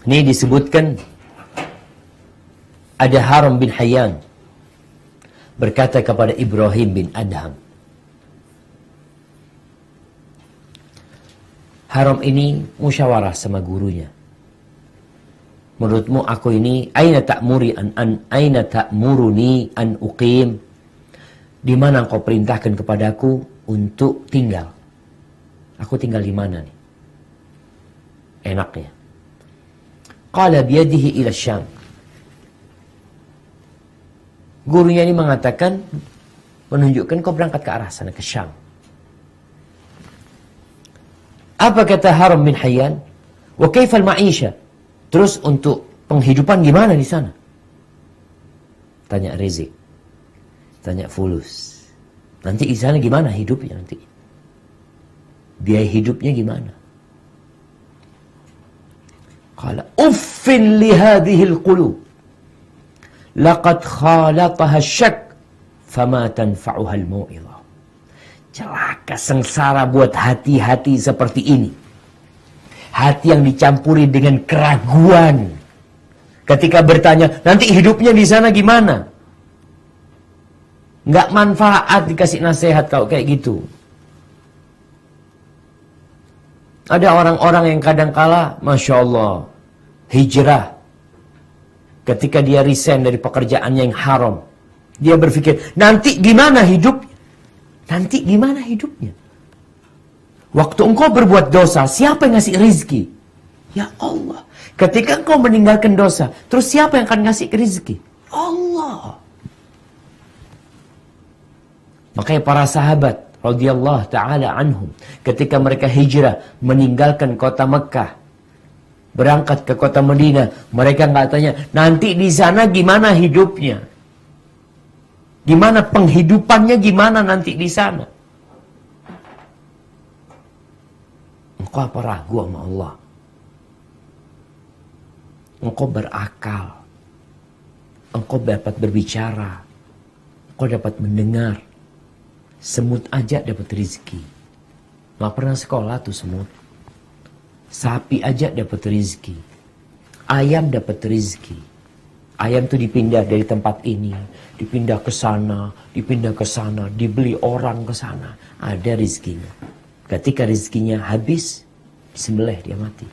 Ini disebutkan ada Haram bin Hayyan berkata kepada Ibrahim bin Adham, Haram ini musyawarah sama gurunya. Menurutmu aku ini aina ta'muruni an uqim? Di mana engkau perintahkan kepadaku untuk tinggal? Aku tinggal di mana nih? Enaknya. Qala biyadihi ila Syam. Gurunya ini mengatakan, menunjukkan kau berangkat ke arah sana, ke Syam. Apa kata Haram bin Hayyan? Wa kaifal ma'isha? Terus untuk penghidupan gimana di sana? Tanya Rizik. Tanya fulus. Nanti di sana gimana hidupnya nanti? Biaya hidupnya gimana? Qala uffin li hadhil qulub. Laqad khalataha syak fama tanfa'uha al-mau'izah. Celaka sengsara buat hati-hati seperti ini. Hati yang dicampuri dengan keraguan. Ketika bertanya, nanti hidupnya di sana gimana? Nggak manfaat dikasih nasihat kalau kayak gitu. Ada orang-orang yang kadangkala, Masya Allah, hijrah. Ketika dia resign dari pekerjaannya yang haram. Dia berpikir, nanti gimana hidupnya? Nanti gimana hidupnya? Waktu engkau berbuat dosa, siapa yang ngasih rizki? Ya Allah. Ketika engkau meninggalkan dosa, terus siapa yang akan ngasih rizki? Allah. Makanya para sahabat radhiyallahu taala anhum ketika mereka hijrah meninggalkan kota Mekah berangkat ke kota Madinah, mereka nggak tanya nanti di sana gimana hidupnya, gimana penghidupannya, gimana nanti di sana. Engkau apa ragu sama Allah? Engkau berakal, engkau dapat berbicara, engkau dapat mendengar. Semut aja dapat rezeki. Nggak pernah sekolah tuh semut. Sapi aja dapat rezeki. Ayam dapat rezeki. Ayam tuh dipindah dari tempat ini, dipindah ke sana, dipindah ke sana, dibeli orang ke sana. Ada rezekinya. Ketika rezekinya habis, disembelih dia mati.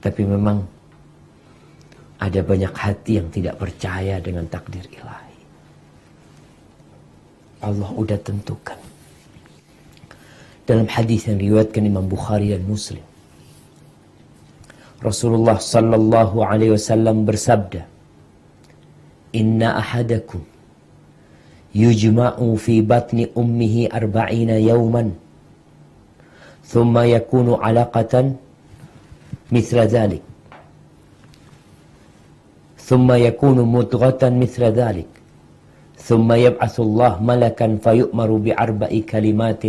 Tapi memang ada banyak hati yang tidak percaya dengan takdir ilahi. Allah udah tentukan. Dalam hadis yang diriwayatkan Imam Bukhari dan Muslim, Rasulullah sallallahu alaihi wasallam bersabda, "Inna ahadakum yujma'u fi batni ummihi 40 yawman, thumma yakunu 'alaqatan mithla dhalik. ثم يكون مضغة مثل ذلك ثم يبعث الله ملكا فيؤمر بأربع كلمات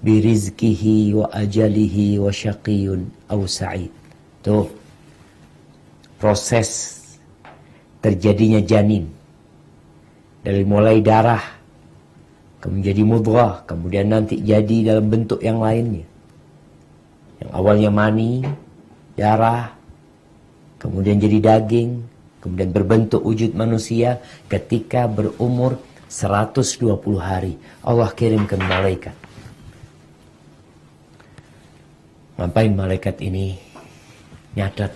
برزقه وأجله وشقي أو سعيد." Tuh proses terjadinya janin dari mulai darah kemudian jadi mudghah, kemudian nanti jadi dalam bentuk yang lainnya. Yang awalnya mani, darah, kemudian jadi daging, kemudian berbentuk wujud manusia. Ketika berumur 120 hari Allah kirimkan malaikat. Ngapain malaikat ini? Nyatat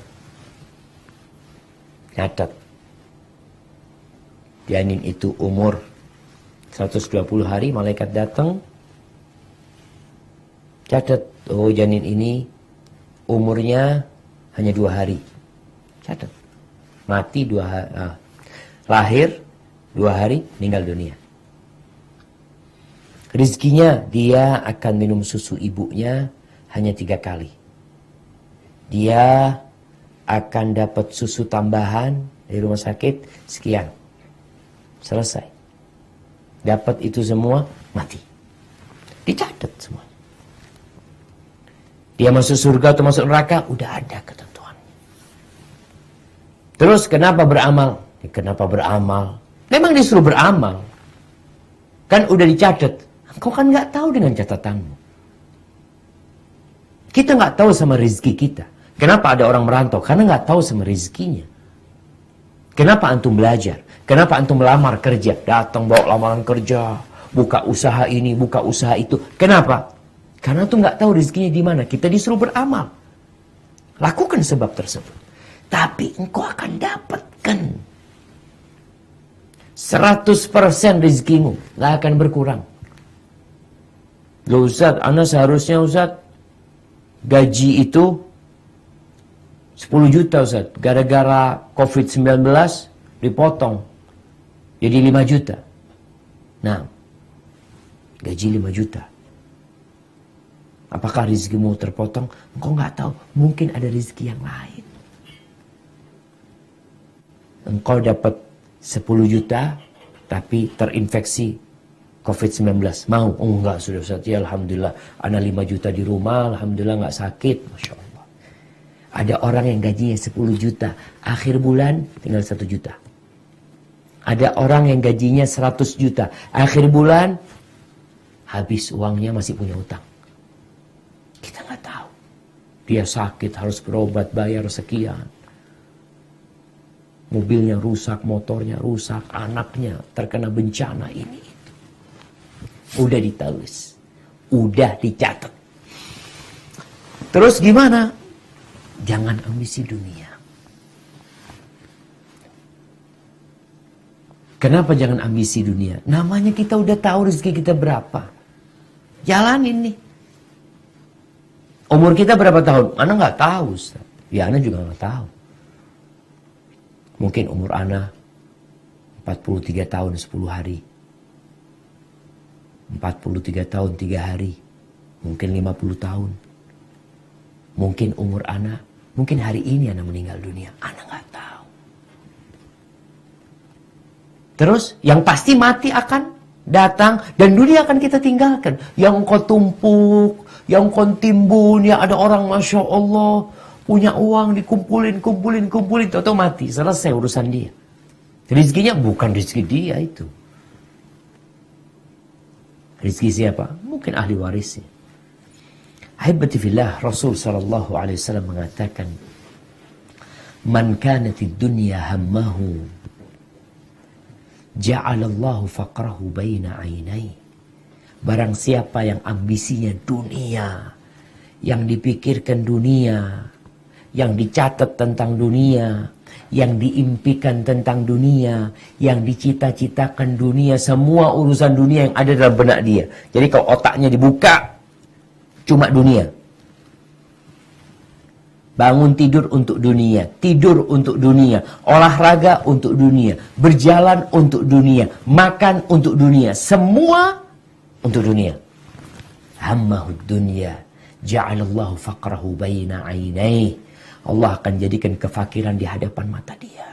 janin itu umur 120 hari, malaikat datang catat, oh janin ini umurnya hanya 2 hari. Catat. Mati 2 hari, lahir 2 hari, meninggal dunia. Rizkinya dia akan minum susu ibunya hanya 3 kali. Dia akan dapat susu tambahan dari rumah sakit sekian. Selesai. Dapat itu semua, mati. Dicatat semua. Dia masuk surga atau masuk neraka, udah ada ketentuannya. Terus kenapa beramal? Kenapa beramal? Memang disuruh beramal. Kan udah dicatat. Engkau kan nggak tahu dengan catatanmu. Kita nggak tahu sama rezeki kita. Kenapa ada orang merantau? Karena nggak tahu sama rezekinya. Kenapa antum belajar? Kenapa antum melamar kerja? Datang bawa lamaran kerja, buka usaha ini, buka usaha itu. Kenapa? Karena antum nggak tahu rezekinya di mana. Kita disuruh beramal. Lakukan sebab tersebut. Tapi engkau akan dapatkan 100% rezekimu. Nggak akan berkurang. Loh Ustaz, ana seharusnya Ustaz gaji itu 10 juta Ustaz. Gara-gara COVID-19 dipotong. Jadi 5 juta. Nah, gaji 5 juta. Apakah rezekimu terpotong? Engkau nggak tahu. Mungkin ada rezeki yang lain. Engkau dapat 10 juta, tapi terinfeksi COVID-19. Mau? Oh enggak, sudah Ustaz. Ya Alhamdulillah. Ana 5 juta di rumah, Alhamdulillah nggak sakit. Masya Allah. Ada orang yang gajinya 10 juta. Akhir bulan tinggal 1 juta. Ada orang yang gajinya 100 juta. Akhir bulan habis uangnya, masih punya utang. Kita nggak tahu. Dia sakit, harus berobat, bayar sekian. Mobilnya rusak, motornya rusak, anaknya terkena bencana ini itu. Udah ditulis, udah dicatat. Terus gimana? Jangan ambisi dunia. Kenapa jangan ambisi dunia? Namanya kita udah tahu rezeki kita berapa. Jalanin nih. Umur kita berapa tahun? Ana nggak tahu, Ustaz. Ya Ana juga nggak tahu. Mungkin umur ana 43 tahun 10 hari. 43 tahun 3 hari. Mungkin 50 tahun. Mungkin umur ana, mungkin hari ini ana meninggal dunia. Ana nggak tahu. Terus yang pasti mati akan datang dan dunia akan kita tinggalkan. Yang kau tumpuk, yang kau timbun, ya ada orang Masya Allah punya uang kumpulin, tahu-tahu mati, selesai urusan dia. Rezekinya bukan rezeki dia itu. Rezeki siapa? Mungkin ahli warisnya. Ahibati fillah, Rasul sallallahu alaihi wasallam mengatakan, "Man kanatid dunya hammahu, ja'alallahu faqrahu baina 'ainai." Barang siapa yang ambisinya dunia, yang dipikirkan dunia, yang dicatat tentang dunia, yang diimpikan tentang dunia, yang dicita-citakan dunia, semua urusan dunia yang ada dalam benak dia. Jadi kalau otaknya dibuka, cuma dunia. Bangun tidur untuk dunia, tidur untuk dunia, olahraga untuk dunia, berjalan untuk dunia, makan untuk dunia, semua untuk dunia. Hammahud dunya, ja'alallahu faqrahu baina 'ainai. Allah akan jadikan kefakiran di hadapan mata dia.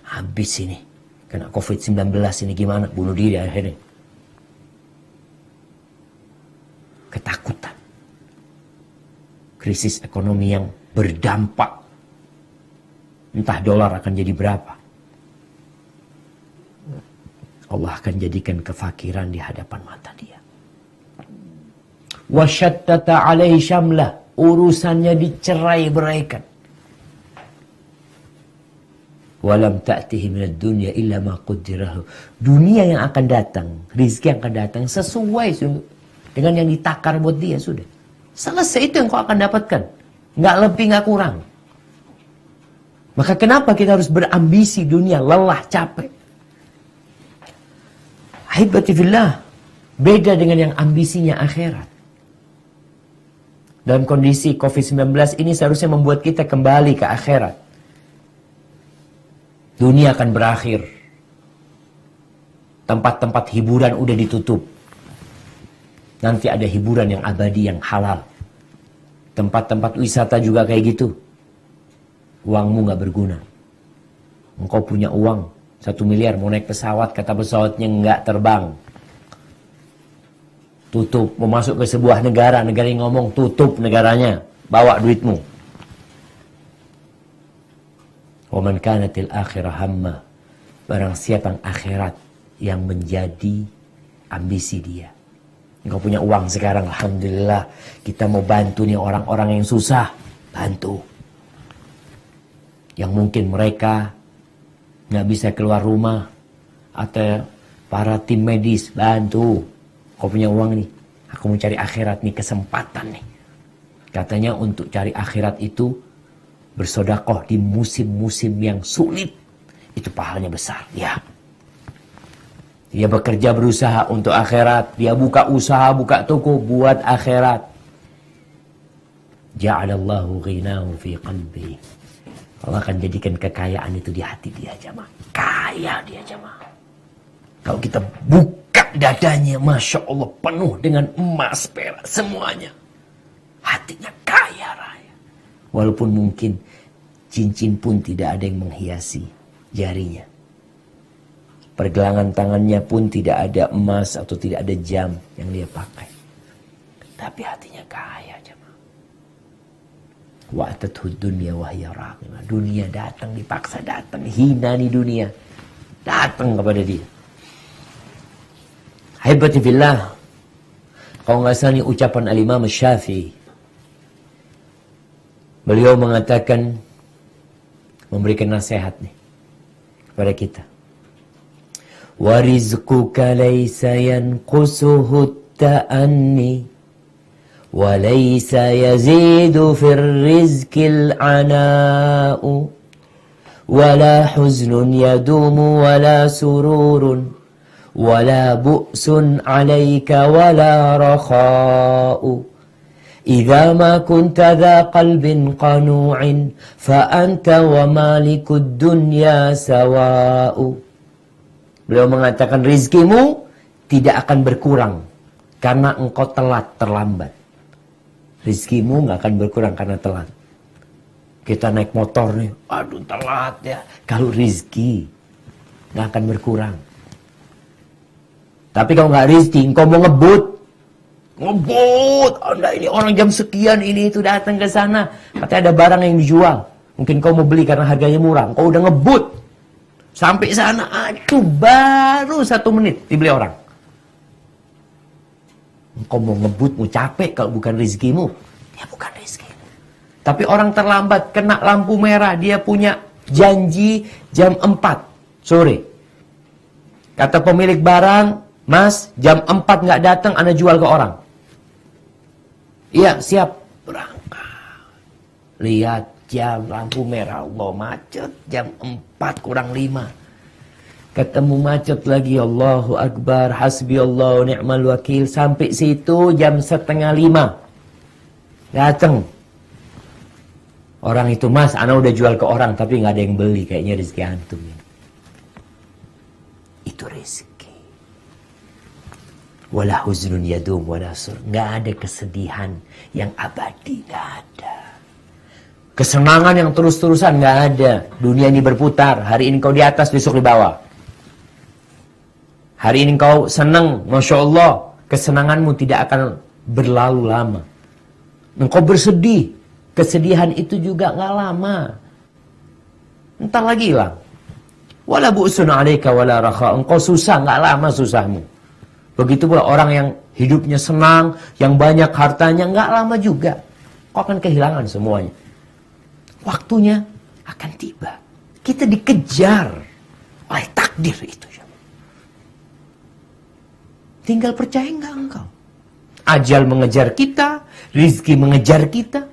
Habis ini. Kena COVID-19 ini gimana? Bunuh diri akhirnya. Ketakutan. Krisis ekonomi yang berdampak. Entah dolar akan jadi berapa. Allah akan jadikan kefakiran di hadapan mata dia. Wasyattata alaihi syamlah. Urusannya dicerai-beraikan. Walam ta'tihi minad dunya illa ma qaddarahu. Dunia yang akan datang, rezeki yang akan datang sesuai dengan yang ditakar buat dia sudah. Selesai, itu yang kau akan dapatkan. Nggak lebih, nggak kurang. Maka kenapa kita harus berambisi dunia, lelah, capek? Ahibati fillah, beda dengan yang ambisinya akhirat. Dalam kondisi COVID-19 ini seharusnya membuat kita kembali ke akhirat. Dunia akan berakhir. Tempat-tempat hiburan udah ditutup. Nanti ada hiburan yang abadi, yang halal. Tempat-tempat wisata juga kayak gitu. Uangmu gak berguna. Engkau punya uang 1 miliar, mau naik pesawat, kata pesawatnya nggak terbang. Tutup, mau masuk ke sebuah negara, negara yang ngomong tutup negaranya, bawa duitmu. Wa man kanatil akhirah hamma, barang siapa yang akhirat yang menjadi ambisi dia. Engkau punya uang sekarang, alhamdulillah, kita mau bantu nih orang-orang yang susah, bantu. Yang mungkin mereka nggak bisa keluar rumah, atau para tim medis, bantu. Kau punya uang nih, aku mau cari akhirat nih, kesempatan nih. Katanya untuk cari akhirat itu bersodakoh di musim-musim yang sulit, itu pahalanya besar. Ya, dia bekerja berusaha untuk akhirat, dia buka usaha, buka toko buat akhirat. Ja'alallahu ghinahu fi qalbi. Allah akan jadikan kekayaan itu di hati dia, jamaah. Kaya dia, jamaah. Kalau kita buka dadanya, Masya Allah, penuh dengan emas, perak, semuanya. Hatinya kaya raya. Walaupun mungkin cincin pun tidak ada yang menghiasi jarinya. Pergelangan tangannya pun tidak ada emas atau tidak ada jam yang dia pakai. Tapi hatinya kaya, jemaah. Wa'atathu dunya wa hiya raghimah. Dunia datang, dipaksa datang, hina nih dunia. Datang kepada dia. Haibati fillah. Kalau nggak salah ini ucapan Al-Imam Syafi'i. Beliau mengatakan, memberikan nasihat nih kepada kita. Wa rizquka laysa yanqusuhu ta'anni wa laysa yazidu fir rizqil ana'u wa la huznun yadumu wa la sururun wa la bu'sun 'alayka wa la rakha'u. Idza ma kunta dha qalbin qanu'in fa anta wa malikud dunya sawa'u. Beliau mengatakan rizkimu tidak akan berkurang karena engkau telat, terlambat. Rizkimu nggak akan berkurang karena telat. Kita naik motor nih, aduh telat ya. Kalau rizki nggak akan berkurang. Tapi kalau nggak rizki, engkau mau ngebut, Anda ini orang jam sekian ini itu datang ke sana, katanya ada barang yang dijual. Mungkin kau mau beli karena harganya murah, kau udah ngebut sampai sana, aduh baru 1 menit dibeli orang. Kau mau ngebut, mau capek kalau bukan rezekimu, ya bukan rezeki. Tapi orang terlambat, kena lampu merah, dia punya janji jam 4 sore. Kata pemilik barang, Mas, jam 4 nggak datang, Anda jual ke orang. Iya, siap. Berangkat. Lihat jam, lampu merah. Allah, macet. Jam 4 kurang 5. Ketemu macet lagi. Allahu Akbar. Hasbi Allah ni'mal wakil. Sampai situ jam 4:30. Datang. Orang itu, Mas, Ana udah jual ke orang. Tapi nggak ada yang beli. Kayaknya rezeki antum. Itu rezeki. Wala huznun yadum wala sur. Nggak ada kesedihan yang abadi, nggak ada. Kesenangan yang terus-terusan nggak ada. Dunia ini berputar. Hari ini kau di atas, besok di bawah. Hari ini kau senang, Masya Allah. Kesenanganmu tidak akan berlalu lama. Engkau bersedih. Kesedihan itu juga nggak lama. Entar lagi hilang. Wala bu'sun 'alaika wala rakha. Engkau susah, nggak lama susahmu. Begitu pula orang yang hidupnya senang, yang banyak hartanya, nggak lama juga. Kau akan kehilangan semuanya. Waktunya akan tiba. Kita dikejar oleh takdir itu. Tinggal percaya nggak engkau? Ajal mengejar kita, rizki mengejar kita.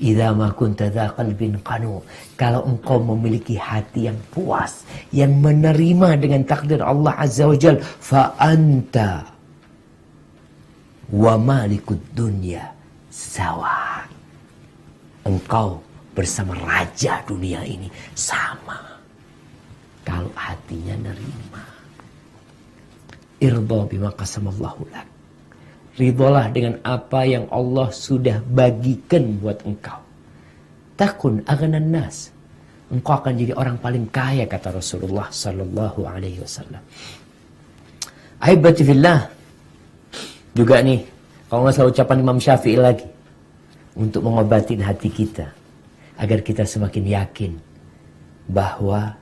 Idza ma kunta dza qalbin qanu. Kalau engkau memiliki hati yang puas, yang menerima dengan takdir Allah Azza wa Jalla, fa anta wa malikud dunya sawa. Engkau bersama raja dunia ini sama. Kalau hatinya nerima. Irda bima qasamallahu lak. Ridholah dengan apa yang Allah sudah bagikan buat engkau. Takun aghanan nas. Engkau akan jadi orang paling kaya, kata Rasulullah sallallahu alaihi wasallam. Ahibbati fillah. Juga nih, kalau nggak salah ucapan Imam Syafi'i lagi, untuk mengobatin hati kita, agar kita semakin yakin bahwa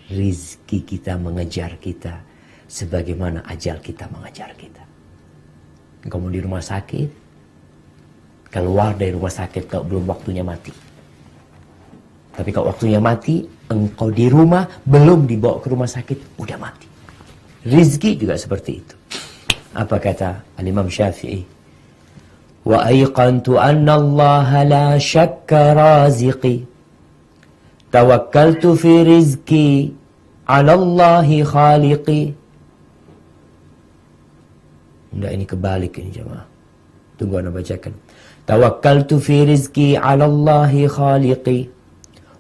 rizki kita mengejar kita sebagaimana ajal kita mengejar kita. Kamu di rumah sakit, keluar dari rumah sakit kalau belum waktunya mati. Tapi kalau waktunya mati, engkau di rumah belum dibawa ke rumah sakit, udah mati. Rizki juga seperti itu. Apa kata Al-Imam Syafi'i? Wa ayqantu anna Allah la syakka raziqi. Tawakkaltu fi rizki ala Allahi khaliqi. Enggak, ini kebalik ini jemaah. Tunggu anda bacakan. Tawakkaltu fi rizki ala Allahi khaliqi.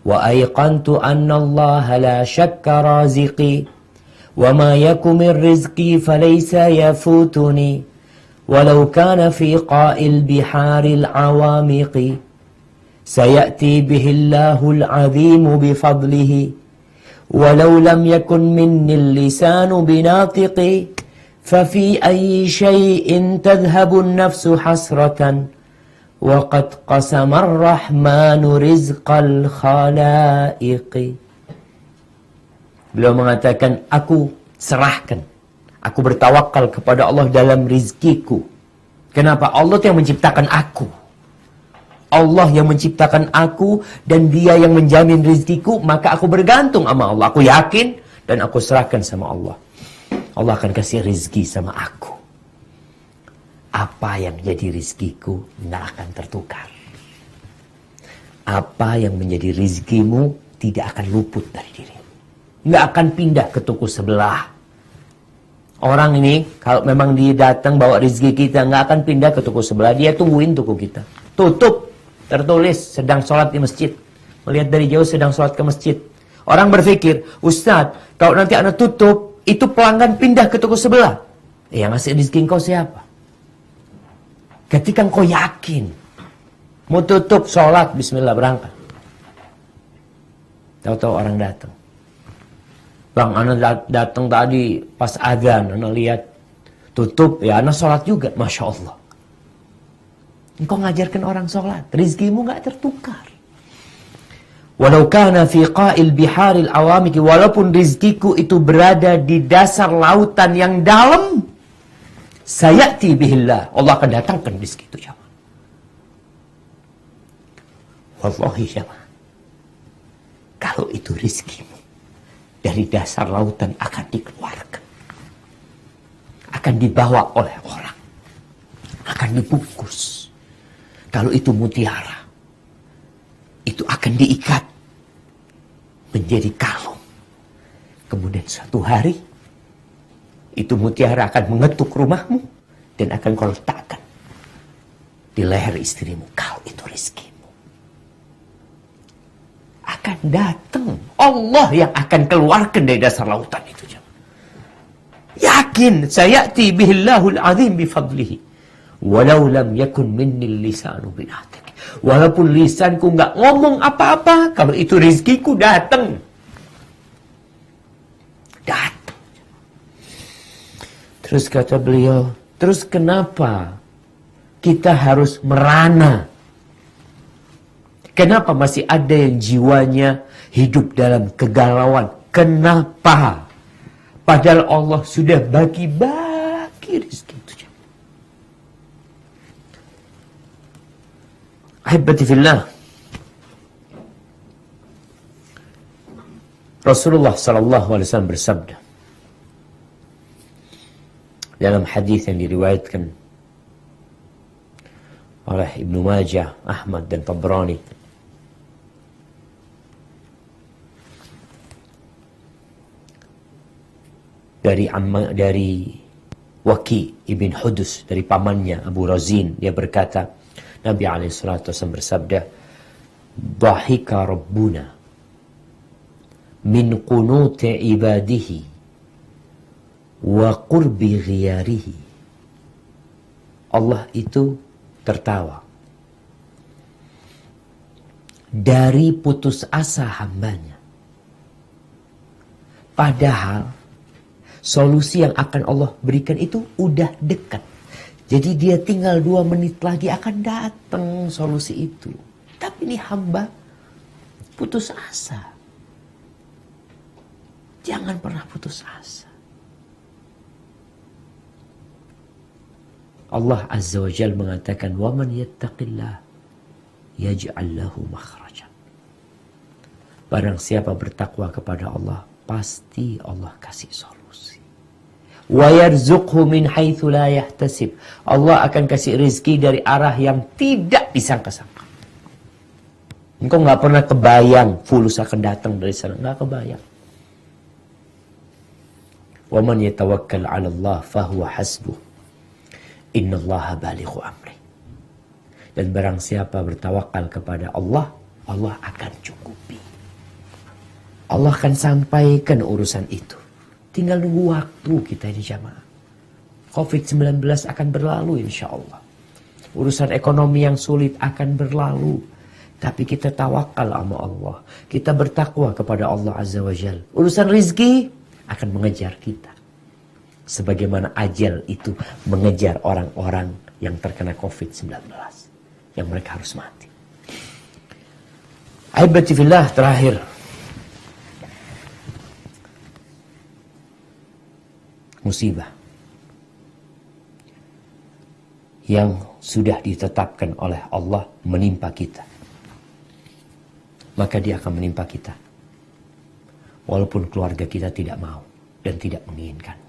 Wa ayqantu anna Allah la syakka raziqi. Wa ma yaku min rizki falaysa yafutuni. Walau kana fi qa'il biharil awamiqi. Sayati bihillahul azimu bifadlihi. Walau lam yakun minni lisanu binatiqi. ففي أي شيء تذهب النفس حسرة وقد قسم الرحمن رزق الخلائق. Beliau mengatakan, aku serahkan, aku bertawakal kepada Allah dalam rizkiku. Kenapa? Allah yang menciptakan aku. Allah yang menciptakan aku dan Dia yang menjamin rizkiku, maka aku bergantung sama Allah. Aku yakin dan aku serahkan sama Allah. Allah akan kasih rizki sama aku. Apa yang jadi rizkiku tidak akan tertukar. Apa yang menjadi rizkimu tidak akan luput dari dirimu. Nggak akan pindah ke toko sebelah. Orang ini kalau memang dia datang bawa rizki kita, nggak akan pindah ke toko sebelah. Dia tungguin toko kita. Tutup. Tertulis sedang sholat di masjid. Melihat dari jauh sedang sholat ke masjid. Orang berpikir, Ustadz, kalau nanti anak tutup, itu pelanggan pindah ke toko sebelah. Yang ngasih rezeki engkau siapa? Ketika engkau yakin, mau tutup, sholat, bismillah, berangkat. Tahu-tahu orang datang. Bang, anak datang tadi pas azan, anak lihat tutup, ya anak sholat juga. Masya Allah. Engkau ngajarkan orang sholat, rezekimu gak tertukar. Walau kana fi qa'il biharil awamiki, walaupun rizkiku itu berada di dasar lautan yang dalam, sayati bihillah, Allah akan datangkan rizki itu jemaah. Wallahi jemaah, kalau itu rizkimu dari dasar lautan akan dikeluarkan, akan dibawa oleh orang, akan dibungkus. Kalau itu mutiara, itu akan diikat menjadi kalung. Kemudian suatu hari itu mutiara akan mengetuk rumahmu dan akan kau letakkan di leher istrimu. Kau itu rezekimu. Akan datang Allah yang akan keluarkan dari dasar lautan itu. Yakin, sayati bihillahul azim bifadlihi. Walau lam yakun minni lisanu binatik. Walaupun lisanku nggak ngomong apa-apa, kalau itu rizkiku datang. Datang. Terus kata beliau, terus kenapa kita harus merana? Kenapa masih ada yang jiwanya hidup dalam kegalauan? Kenapa? Padahal Allah sudah bagi-bagi rizki itu. Ahibati fillah, Rasulullah sallallahu alaihi wasallam bersabda dalam hadis yang diriwayatkan oleh Ibnu Majah, Ahmad dan Tabrani, dari Waki ibn Hudus, dari pamannya Abu Razin, dia berkata, Nabi SAW bersabda, Dhahika Rabbuna min qunuti ibadihi wa qurbi ghiyarihi. Allah itu tertawa dari putus asa hambanya. Padahal Solusi yang akan Allah berikan itu udah dekat. Jadi dia tinggal 2 menit lagi akan datang solusi itu. Tapi ini hamba putus asa. Jangan pernah putus asa. Allah Azza wa Jalla mengatakan, وَمَنْ يَتَّقِ اللَّهِ يَجْعَلْ لَهُ مَخْرَجًا. Barang siapa bertakwa kepada Allah, pasti Allah kasih solusi. وَيَرْزُقْهُ مِنْ حَيْثُ لَا يَحْتَسِبْ. Allah akan kasih rezeki dari arah yang tidak disangka-sangka. Engkau nggak pernah kebayang fulus akan datang dari sana, nggak kebayang. وَمَنْ يَتَوَكَّلْ عَلَى اللَّهِ فَهُوَ حَسْبُهُ Innallaha balighu amri. Dan barang siapa bertawakal kepada Allah, Allah akan cukupi. Allah akan sampaikan urusan itu. Tinggal nunggu waktu kita di jamaah. COVID-19 akan berlalu insya Allah. Urusan ekonomi yang sulit akan berlalu. Tapi kita tawakal sama Allah. Kita bertakwa kepada Allah Azza wa Jalla. Urusan rizki akan mengejar kita. Sebagaimana ajal itu mengejar orang-orang yang terkena COVID-19. Yang mereka harus mati. Ahibati fillah, terakhir. Musibah. Yang sudah ditetapkan oleh Allah menimpa kita. Maka dia akan menimpa kita. Walaupun keluarga kita tidak mau dan tidak menginginkannya.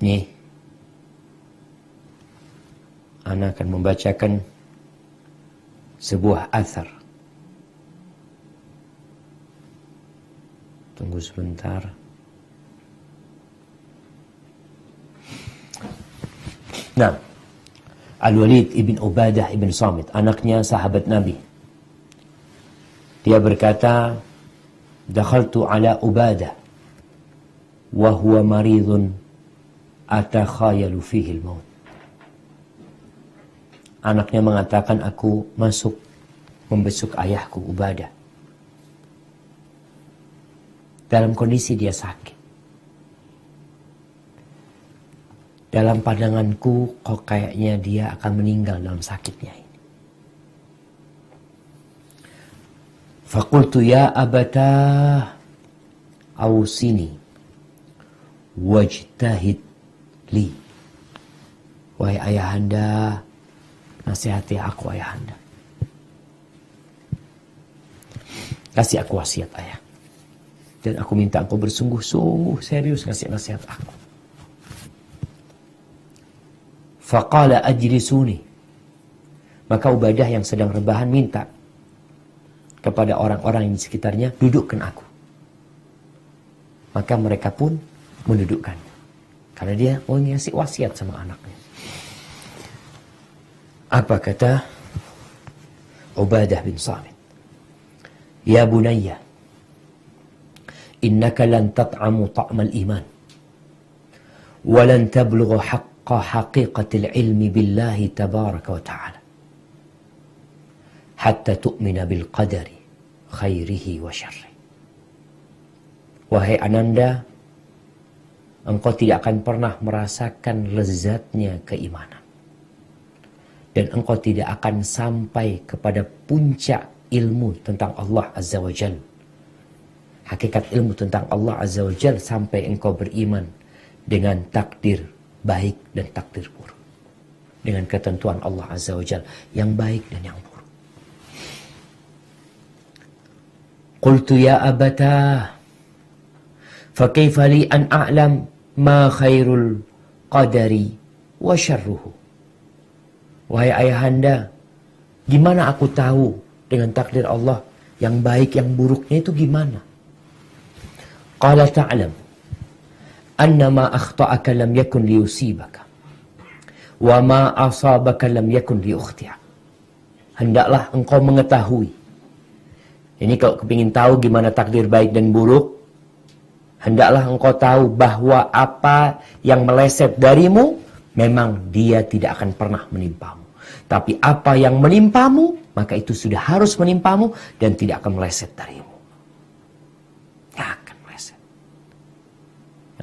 Nih, ana akan membacakan sebuah athar. Tunggu sebentar. Nah, Al-Walid ibn Ubadah ibn Samit, anaknya sahabat Nabi. Dia berkata, dakhaltu ala Ubadah wa huwa maridun atakhayalu fihi al-maut. Anaknya mengatakan, aku masuk membesuk ayahku Ubadah dalam kondisi dia sakit. Dalam pandanganku kok kayaknya dia akan meninggal dalam sakitnya ini. Faqultu ya abatah awsini wajtahid li. Wahai ayahanda, nasihati aku ayahanda. Kasih aku wasiat ayah. Dan aku minta engkau bersungguh-sungguh serius ngasih nasihat aku. Faqala ajlisuni. Maka Ubadah yang sedang rebahan minta kepada orang-orang yang di sekitarnya, dudukkan aku. Maka mereka pun mendudukkan. Karena dia mau ngasih wasiat sama anaknya. Apa kata Ubadah bin Samit? Ya bunayya, innaka lan tat'amu ta'mal iman. Walan tablugha haqqa haqiqatil ilmi billahi tabaraka wa ta'ala. Hatta tu'mina bil qadari khairihi wa syarri. Wahai ananda, engkau tidak akan pernah merasakan lezatnya keimanan. Dan engkau tidak akan sampai kepada puncak ilmu tentang Allah Azza wa Jal. Hakikat ilmu tentang Allah Azza wa Jal sampai engkau beriman dengan takdir baik dan takdir buruk. Dengan ketentuan Allah Azza wa Jal yang baik dan yang buruk. Qultu ya abatah, fakaifa li an a'lam ma khairul qadari wa syarruhu. Wahai ayahanda, gimana aku tahu dengan takdir Allah yang baik yang buruknya itu gimana? Qala ta'lam anna ma akhta'aka lam yakun liyusibaka wa ma asabaka lam yakun liyukhti'ak. Hendaklah engkau mengetahui. Ini kalau kepingin tahu gimana takdir baik dan buruk, hendaklah engkau tahu bahwa apa yang meleset darimu, memang dia tidak akan pernah menimpamu. Tapi apa yang menimpamu, maka itu sudah harus menimpamu dan tidak akan meleset darimu. Tidak akan meleset.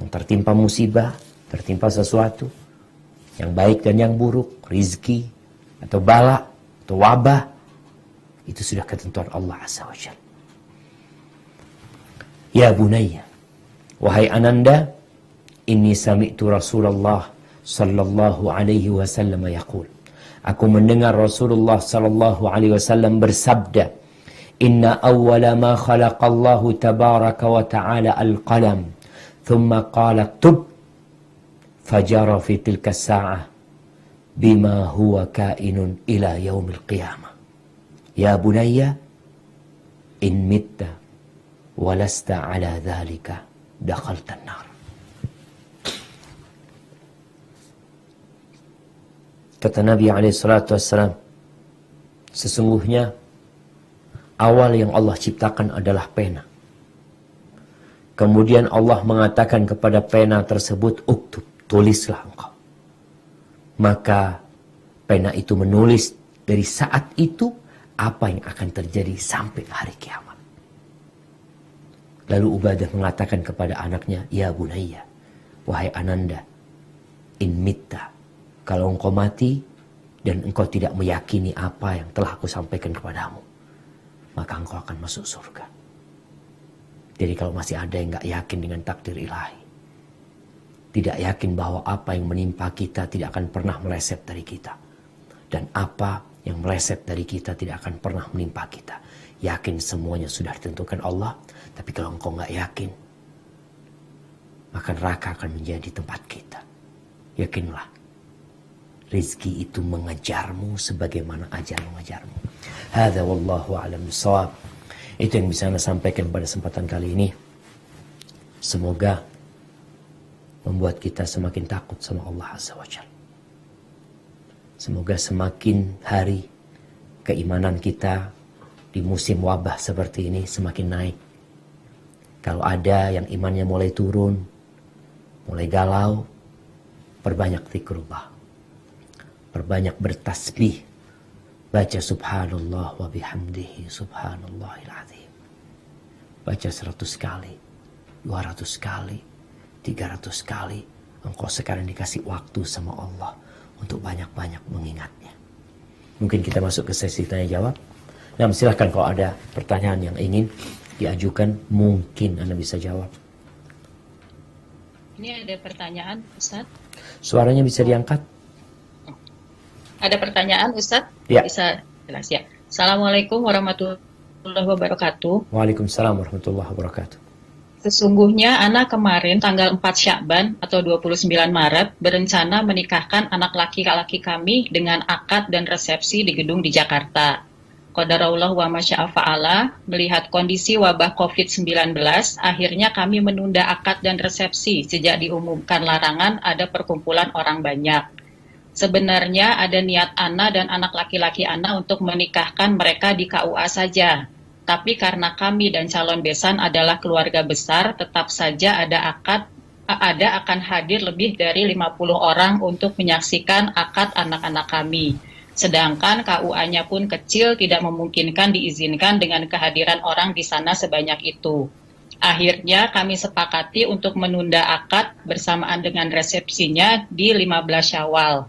tertimpa musibah, tertimpa sesuatu, yang baik dan yang buruk, rizki, atau bala, atau wabah, itu sudah ketentuan Allah Azza wa Jalla. Ya bunayya, wahai ananda, inni sami'tu Rasulullah sallallahu alaihi wasallam yaqul. Aku mendengar Rasulullah sallallahu alaihi wasallam bersabda, inna awwala ma khalaqallahu tabaraka wa ta'ala al-qalam, thumma qala tub, fajara fi tilka as-sa'ah bima huwa kainun ila yaumil qiyamah. Ya bunayya, in mitta walasta ala dhalika dakhaltan nar. Kata Nabi SAW, sesungguhnya awal yang Allah ciptakan adalah pena. Kemudian Allah mengatakan kepada pena tersebut, uktub, tulislah engkau. Maka pena itu menulis dari saat itu apa yang akan terjadi sampai hari kiamat. Lalu Ubadah mengatakan kepada anaknya, ya bunayya, wahai ananda, in mitta, kalau engkau mati dan engkau tidak meyakini apa yang telah aku sampaikan kepadamu, maka engkau akan masuk surga. Jadi kalau masih ada yang gak yakin dengan takdir ilahi, tidak yakin bahwa apa yang menimpa kita tidak akan pernah meleset dari kita, dan apa yang meleset dari kita tidak akan pernah menimpa kita, yakin semuanya sudah ditentukan Allah. Tapi kalau engkau gak yakin, maka neraka akan menjadi tempat kita. Yakinlah, rizki itu mengejarmu sebagaimana ajal mengejarmu. Hadza wallahu a'lam bishawab. Itu yang bisa Anda sampaikan pada kesempatan kali ini. Semoga membuat kita semakin takut sama Allah Azza wa Jalla. Semoga semakin hari keimanan kita di musim wabah seperti ini semakin naik. Kalau ada yang imannya mulai turun, mulai galau, perbanyak zikrullah, perbanyak bertasbih, baca subhanallah wa bihamdihi subhanallahil azim. Baca 100 kali, 200 kali, 300 kali. Engkau sekarang dikasih waktu sama Allah untuk banyak-banyak mengingatnya. Mungkin kita masuk ke sesi tanya jawab. Nah, silahkan kalau ada pertanyaan yang ingin diajukan, mungkin Anda bisa jawab. Ini ada pertanyaan, Ustaz. Suaranya bisa diangkat? Ada pertanyaan, Ustaz? Ya. Bisa jelas ya. Assalamualaikum warahmatullahi wabarakatuh. Waalaikumsalam warahmatullahi wabarakatuh. Sesungguhnya anak kemarin tanggal 4 Sya'ban atau 29 Maret berencana menikahkan anak laki-laki kami dengan akad dan resepsi di gedung di Jakarta. Qadarullah wa masya'a fa'ala, melihat kondisi wabah COVID-19, akhirnya kami menunda akad dan resepsi sejak diumumkan larangan ada perkumpulan orang banyak. Sebenarnya ada niat Ana dan anak laki-laki Ana untuk menikahkan mereka di KUA saja. Tapi karena kami dan calon besan adalah keluarga besar, tetap saja ada akan hadir lebih dari 50 orang untuk menyaksikan akad anak-anak kami. Sedangkan KUA-nya pun kecil, tidak memungkinkan diizinkan dengan kehadiran orang di sana sebanyak itu. Akhirnya kami sepakati untuk menunda akad bersamaan dengan resepsinya di 15 Syawal.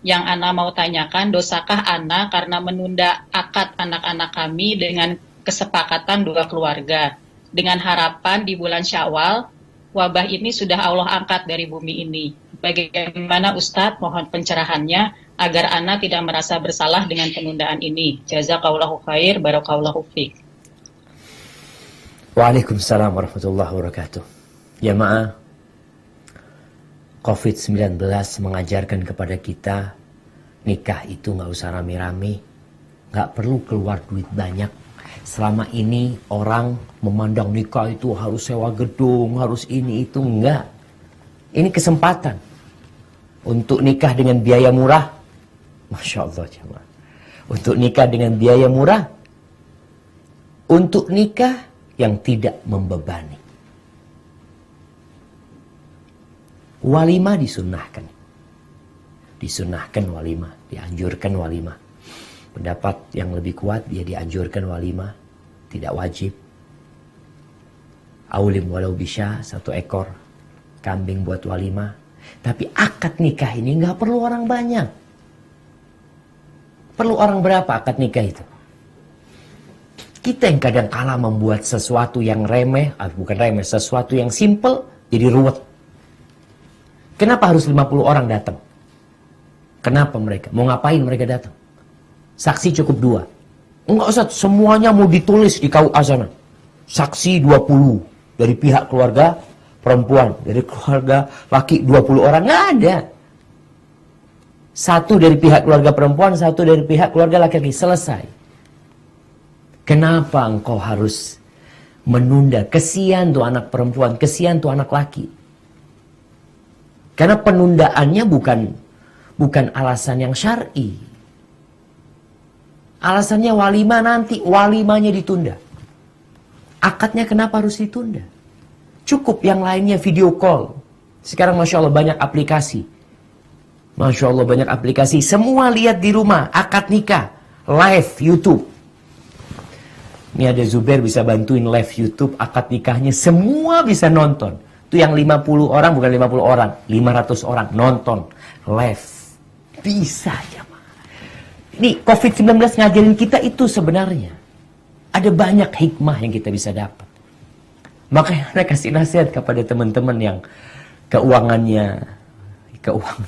Yang Ana mau tanyakan, dosakah Ana karena menunda akad anak-anak kami dengan kesepakatan dua keluarga? Dengan harapan di bulan Syawal, wabah ini sudah Allah angkat dari bumi ini. Bagaimana Ustadz, mohon pencerahannya agar Ana tidak merasa bersalah dengan penundaan ini. Jazakallahu khair, barakallahu fiik. Waalaikumsalam warahmatullahi wabarakatuh. Jamaah, COVID-19 mengajarkan kepada kita, nikah itu gak usah rame-rame, gak perlu keluar duit banyak. Selama ini orang memandang nikah itu harus sewa gedung, harus ini itu, enggak. Ini kesempatan untuk nikah dengan biaya murah. Masya Allah jemaah. Untuk nikah dengan biaya murah, untuk nikah yang tidak membebani. Walimah disunnahkan. Disunnahkan walimah, dianjurkan walimah. Pendapat yang lebih kuat, dia dianjurkan walimah, tidak wajib. Aulim walau bisya, 1 ekor kambing buat walimah. Tapi akad nikah ini nggak perlu orang banyak. Perlu orang berapa akad nikah itu? Kita yang kadang kala membuat sesuatu yang remeh, bukan remeh, sesuatu yang simple jadi ruwet. Kenapa harus 50 orang datang? Kenapa mereka? Mau ngapain mereka datang? Saksi cukup 2. Enggak usah, semuanya mau ditulis di KUA sana. Saksi 20 dari pihak keluarga perempuan, dari keluarga laki 20 orang, nggak ada. Satu dari pihak keluarga perempuan, satu dari pihak keluarga laki-laki, selesai. Kenapa engkau harus menunda? Kesian tuh anak perempuan, kesian tuh anak laki. Karena penundaannya bukan alasan yang syar'i. Alasannya walimah nanti, walimahnya ditunda. Akadnya kenapa harus ditunda? Cukup yang lainnya video call. Sekarang Masya Allah banyak aplikasi. Masya Allah banyak aplikasi. Semua lihat di rumah, akad nikah, live YouTube. Ini ada Zubair bisa bantuin live YouTube akad nikahnya. Semua bisa nonton. Itu yang 50 orang, bukan 50 orang. 500 orang nonton live. Bisa aja. Ini COVID-19 ngajarin kita itu sebenarnya. Ada banyak hikmah yang kita bisa dapat. Makanya saya kasih nasihat kepada teman-teman yang keuangannya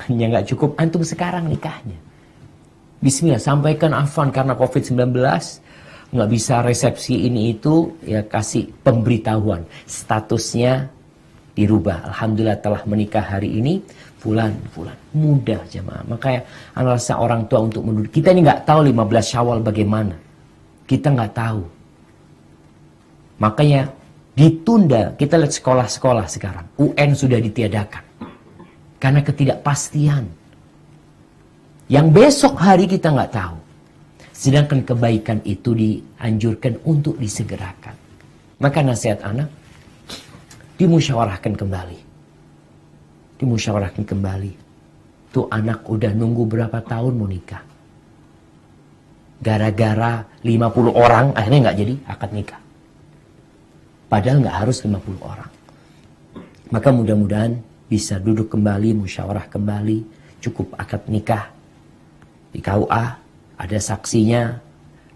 nggak cukup. Antum sekarang nikahnya. Bismillah, sampaikan afwan karena COVID-19. Nggak bisa resepsi ini itu, ya kasih pemberitahuan. Statusnya dirubah. Alhamdulillah telah menikah hari ini. Fulan. Mudah jemaah. Makanya analisa orang tua untuk menurut. Kita ini nggak tahu 15 Syawal bagaimana. Kita nggak tahu. Makanya ditunda. Kita lihat sekolah-sekolah sekarang. UN sudah ditiadakan. Karena ketidakpastian. Yang besok hari kita nggak tahu. Sedangkan kebaikan itu dianjurkan untuk disegerakan. Maka nasihat anak, dimusyawarahkan kembali. Dimusyawarahkan kembali. Tuh anak udah nunggu berapa tahun mau nikah. Gara-gara 50 orang akhirnya nggak jadi akad nikah. Padahal nggak harus 50 orang. Maka mudah-mudahan bisa duduk kembali, musyawarah kembali. Cukup akad nikah di KUA, ada saksinya.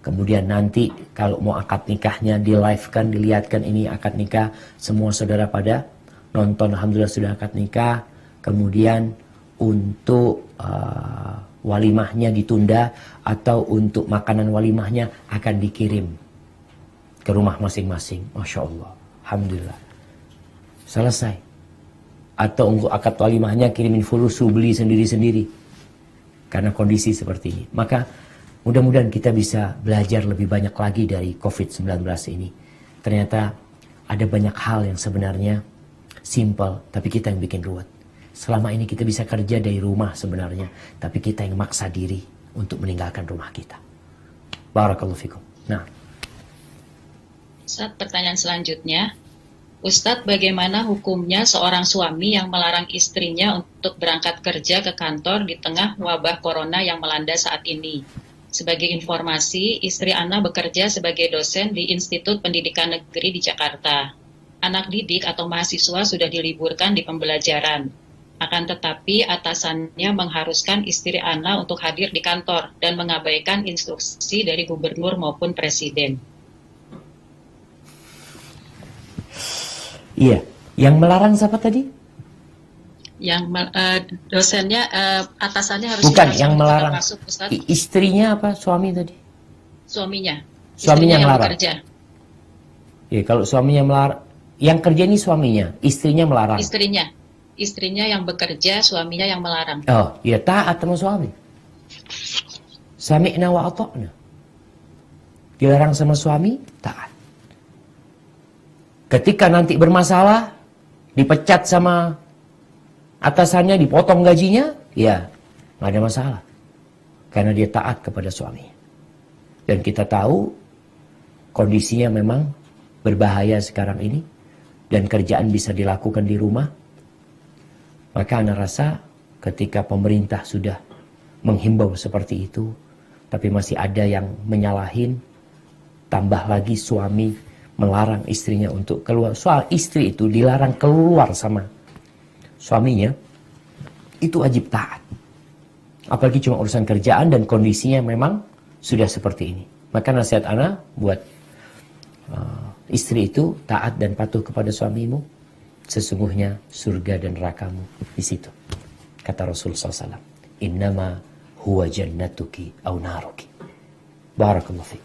Kemudian nanti kalau mau akad nikahnya di live kan, dilihatkan ini akad nikah. Semua saudara pada nonton, alhamdulillah sudah akad nikah. Kemudian untuk walimahnya ditunda atau untuk makanan walimahnya akan dikirim ke rumah masing-masing. Masya Allah, alhamdulillah selesai. Atau untuk akad walimahnya kirimin fulusu, beli sendiri-sendiri karena kondisi seperti ini. Maka mudah-mudahan kita bisa belajar lebih banyak lagi dari COVID-19 ini. Ternyata ada banyak hal yang sebenarnya simple, tapi kita yang bikin ruwet. Selama ini kita bisa kerja dari rumah sebenarnya, tapi kita yang maksa diri untuk meninggalkan rumah kita. Barakallahu fikum. Nah, Ustadz, pertanyaan selanjutnya. Ustadz, bagaimana hukumnya seorang suami yang melarang istrinya untuk berangkat kerja ke kantor di tengah wabah corona yang melanda saat ini? Sebagai informasi, istri Ana bekerja sebagai dosen di Institut Pendidikan Negeri di Jakarta. Anak didik atau mahasiswa sudah diliburkan di pembelajaran. Akan tetapi atasannya mengharuskan istri Ana untuk hadir di kantor dan mengabaikan instruksi dari gubernur maupun presiden. iya. Yang melarang siapa tadi? Yang dosennya, atasannya harus Bukan, yang melarang. masuk, Ustadz. Istrinya apa? Suami tadi? Suaminya. Suaminya Istrinya yang melarang. bekerja. Ya, kalau suaminya melarang, yang kerja ini suaminya, istrinya melarang. Istrinya yang bekerja, suaminya yang melarang. Oh, ya taat sama suami. Sami'na wa ata'na. Dilarang sama suami, taat. Ketika nanti bermasalah, dipecat sama atasannya, dipotong gajinya, ya nggak ada masalah. Karena dia taat kepada suami. Dan kita tahu kondisinya memang berbahaya sekarang ini. Dan kerjaan bisa dilakukan di rumah. Maka Ana rasa ketika pemerintah sudah menghimbau seperti itu, tapi masih ada yang menyalahin, tambah lagi suami melarang istrinya untuk keluar. Soal istri itu dilarang keluar sama suaminya, itu wajib taat. Apalagi cuma urusan kerjaan dan kondisinya memang sudah seperti ini. Maka nasihat ana buat istri itu taat dan patuh kepada suamimu. Sesungguhnya surga dan nerakamu di situ. Kata Rasulullah SAW. Innama huwa jannatuki au naruki. Barakallahu fiik.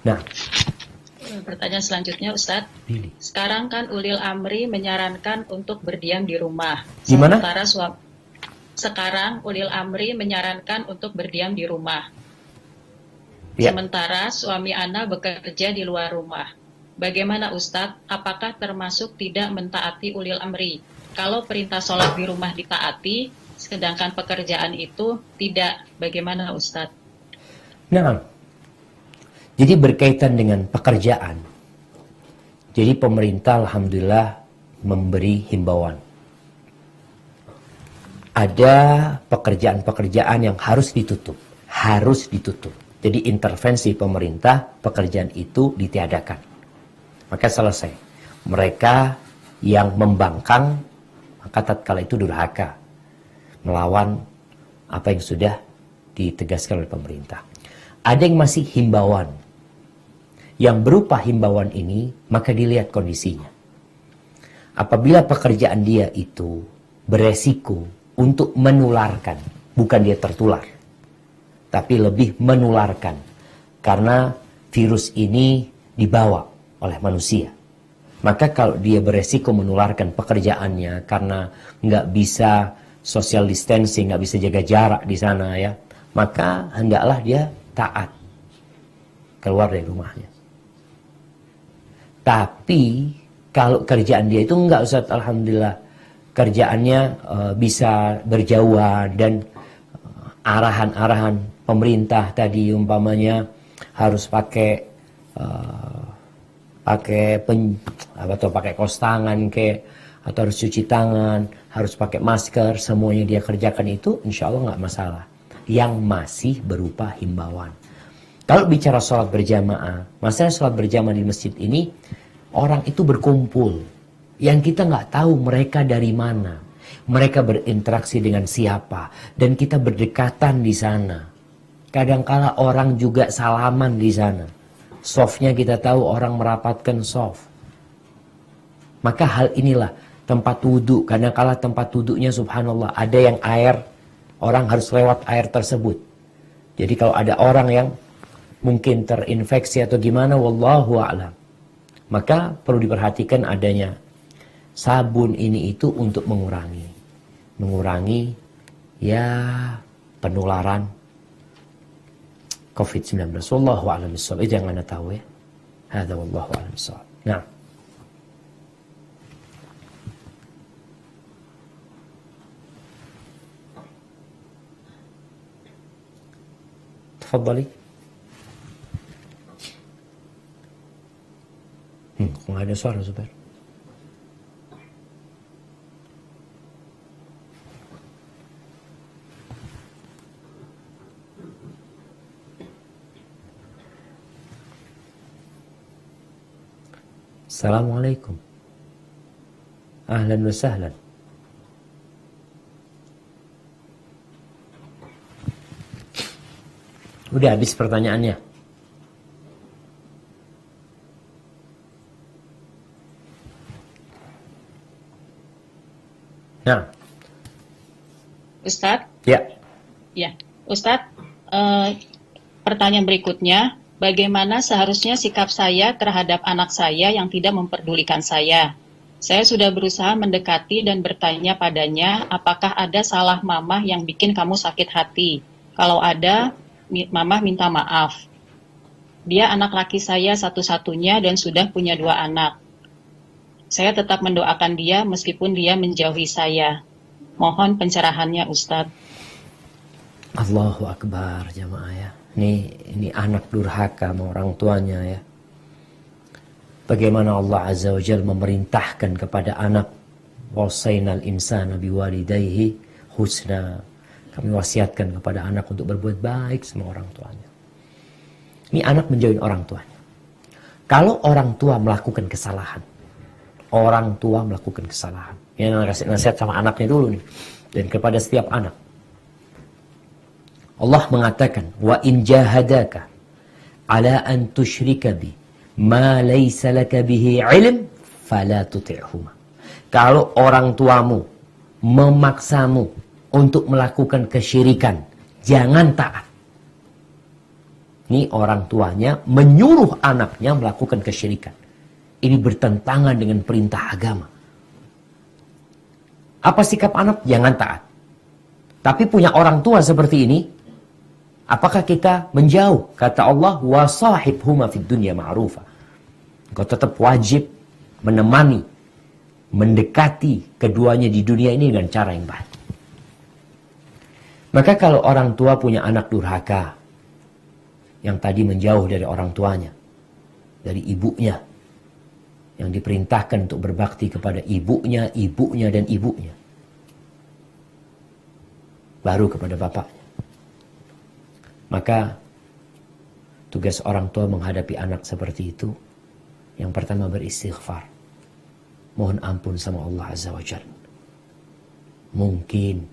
Nah, Pertanyaan selanjutnya, Ustadz. pilih. Sekarang kan ulil amri menyarankan untuk berdiam di rumah. Gimana? Sekarang ulil amri menyarankan untuk berdiam di rumah. Ya. Sementara suami ana bekerja di luar rumah. Bagaimana Ustadz? Apakah termasuk tidak mentaati ulil amri? Kalau perintah sholat di rumah ditaati, sedangkan pekerjaan itu tidak, bagaimana Ustadz? Nah, jadi berkaitan dengan pekerjaan. Jadi pemerintah alhamdulillah memberi himbauan. Ada pekerjaan-pekerjaan yang harus ditutup. Harus ditutup. Jadi intervensi pemerintah, pekerjaan itu ditiadakan. Maka selesai. Mereka yang membangkang, maka tatkala itu durhaka. Melawan apa yang sudah ditegaskan oleh pemerintah. Ada yang masih himbauan. Yang berupa himbauan ini, maka dilihat kondisinya. Apabila pekerjaan dia itu beresiko untuk menularkan, bukan dia tertular, tapi lebih menularkan. Karena virus ini dibawa oleh manusia. Maka kalau dia beresiko menularkan pekerjaannya karena nggak bisa social distancing, nggak bisa jaga jarak di sana ya, maka hendaklah dia taat keluar dari rumahnya. Tapi kalau kerjaan dia itu enggak, Ustaz, alhamdulillah kerjaannya bisa berjauhan dan arahan-arahan pemerintah tadi umpamanya harus pakai pakai kaos tangan atau harus cuci tangan, harus pakai masker, semuanya dia kerjakan itu insya Allah nggak masalah. Yang masih berupa himbauan. Kalau bicara sholat berjamaah, masalah sholat berjamaah di masjid ini, orang itu berkumpul. Yang kita nggak tahu mereka dari mana. Mereka berinteraksi dengan siapa. Dan kita berdekatan di sana. Kadangkala orang juga salaman di sana. Softnya kita tahu orang merapatkan soft. Maka hal inilah tempat wudhu. Kadangkala tempat wudhunya subhanallah ada yang air. Orang harus lewat air tersebut. Jadi kalau ada orang yang mungkin terinfeksi atau gimana, wallahu a'lam, maka perlu diperhatikan adanya sabun ini itu untuk mengurangi ya penularan COVID-19. Wallahu a'lam bishawab. Itu yang Anda tahu ya. Hadza wallahu a'lam bishawab. Nah, tafadhali. Nggak ada suara, Zubair. Assalamualaikum. Ahlan wa sahlan. Udah habis pertanyaannya. Nah, Ustadz? ya. Ya, Ustadz, pertanyaan berikutnya, bagaimana seharusnya sikap saya terhadap anak saya yang tidak memperdulikan saya? Saya sudah berusaha mendekati dan bertanya padanya, apakah ada salah mamah yang bikin kamu sakit hati? Kalau ada, mamah minta maaf. Dia anak laki saya satu-satunya dan sudah punya 2 anak. Saya tetap mendoakan dia meskipun dia menjauhi saya. Mohon pencerahannya, Ustadz. Allahu Akbar, jamaah ya. Ini anak durhaka sama orang tuanya ya. Bagaimana Allah Azza wa Jalla memerintahkan kepada anak, wasainal insana biwalidayhi husna. Kami wasiatkan kepada anak untuk berbuat baik sama orang tuanya. Ini anak menjauhi orang tuanya. Kalau orang tua melakukan kesalahan, Ini kasih nasihat sama anaknya dulu nih. Dan kepada setiap anak. Allah mengatakan, wa in jahadaka ala an tusyrika bi ma laysa laka bihi ilm fala tuti'huma. Kalau orang tuamu memaksamu untuk melakukan kesyirikan, jangan taat. Ini orang tuanya menyuruh anaknya melakukan kesyirikan. Ini bertentangan dengan perintah agama. Apa sikap anak? Jangan taat. Tapi punya orang tua seperti ini, apakah kita menjauh? Kata Allah, wasahibhuma fid dunya ma'rufa. Engkau tetap wajib menemani, mendekati keduanya di dunia ini dengan cara yang baik. Maka kalau orang tua punya anak durhaka, yang tadi menjauh dari orang tuanya, dari ibunya, yang diperintahkan untuk berbakti kepada ibunya, ibunya, dan ibunya, baru kepada bapaknya. Maka tugas orang tua menghadapi anak seperti itu, yang pertama beristighfar, mohon ampun sama Allah Azza wa Jalla. Mungkin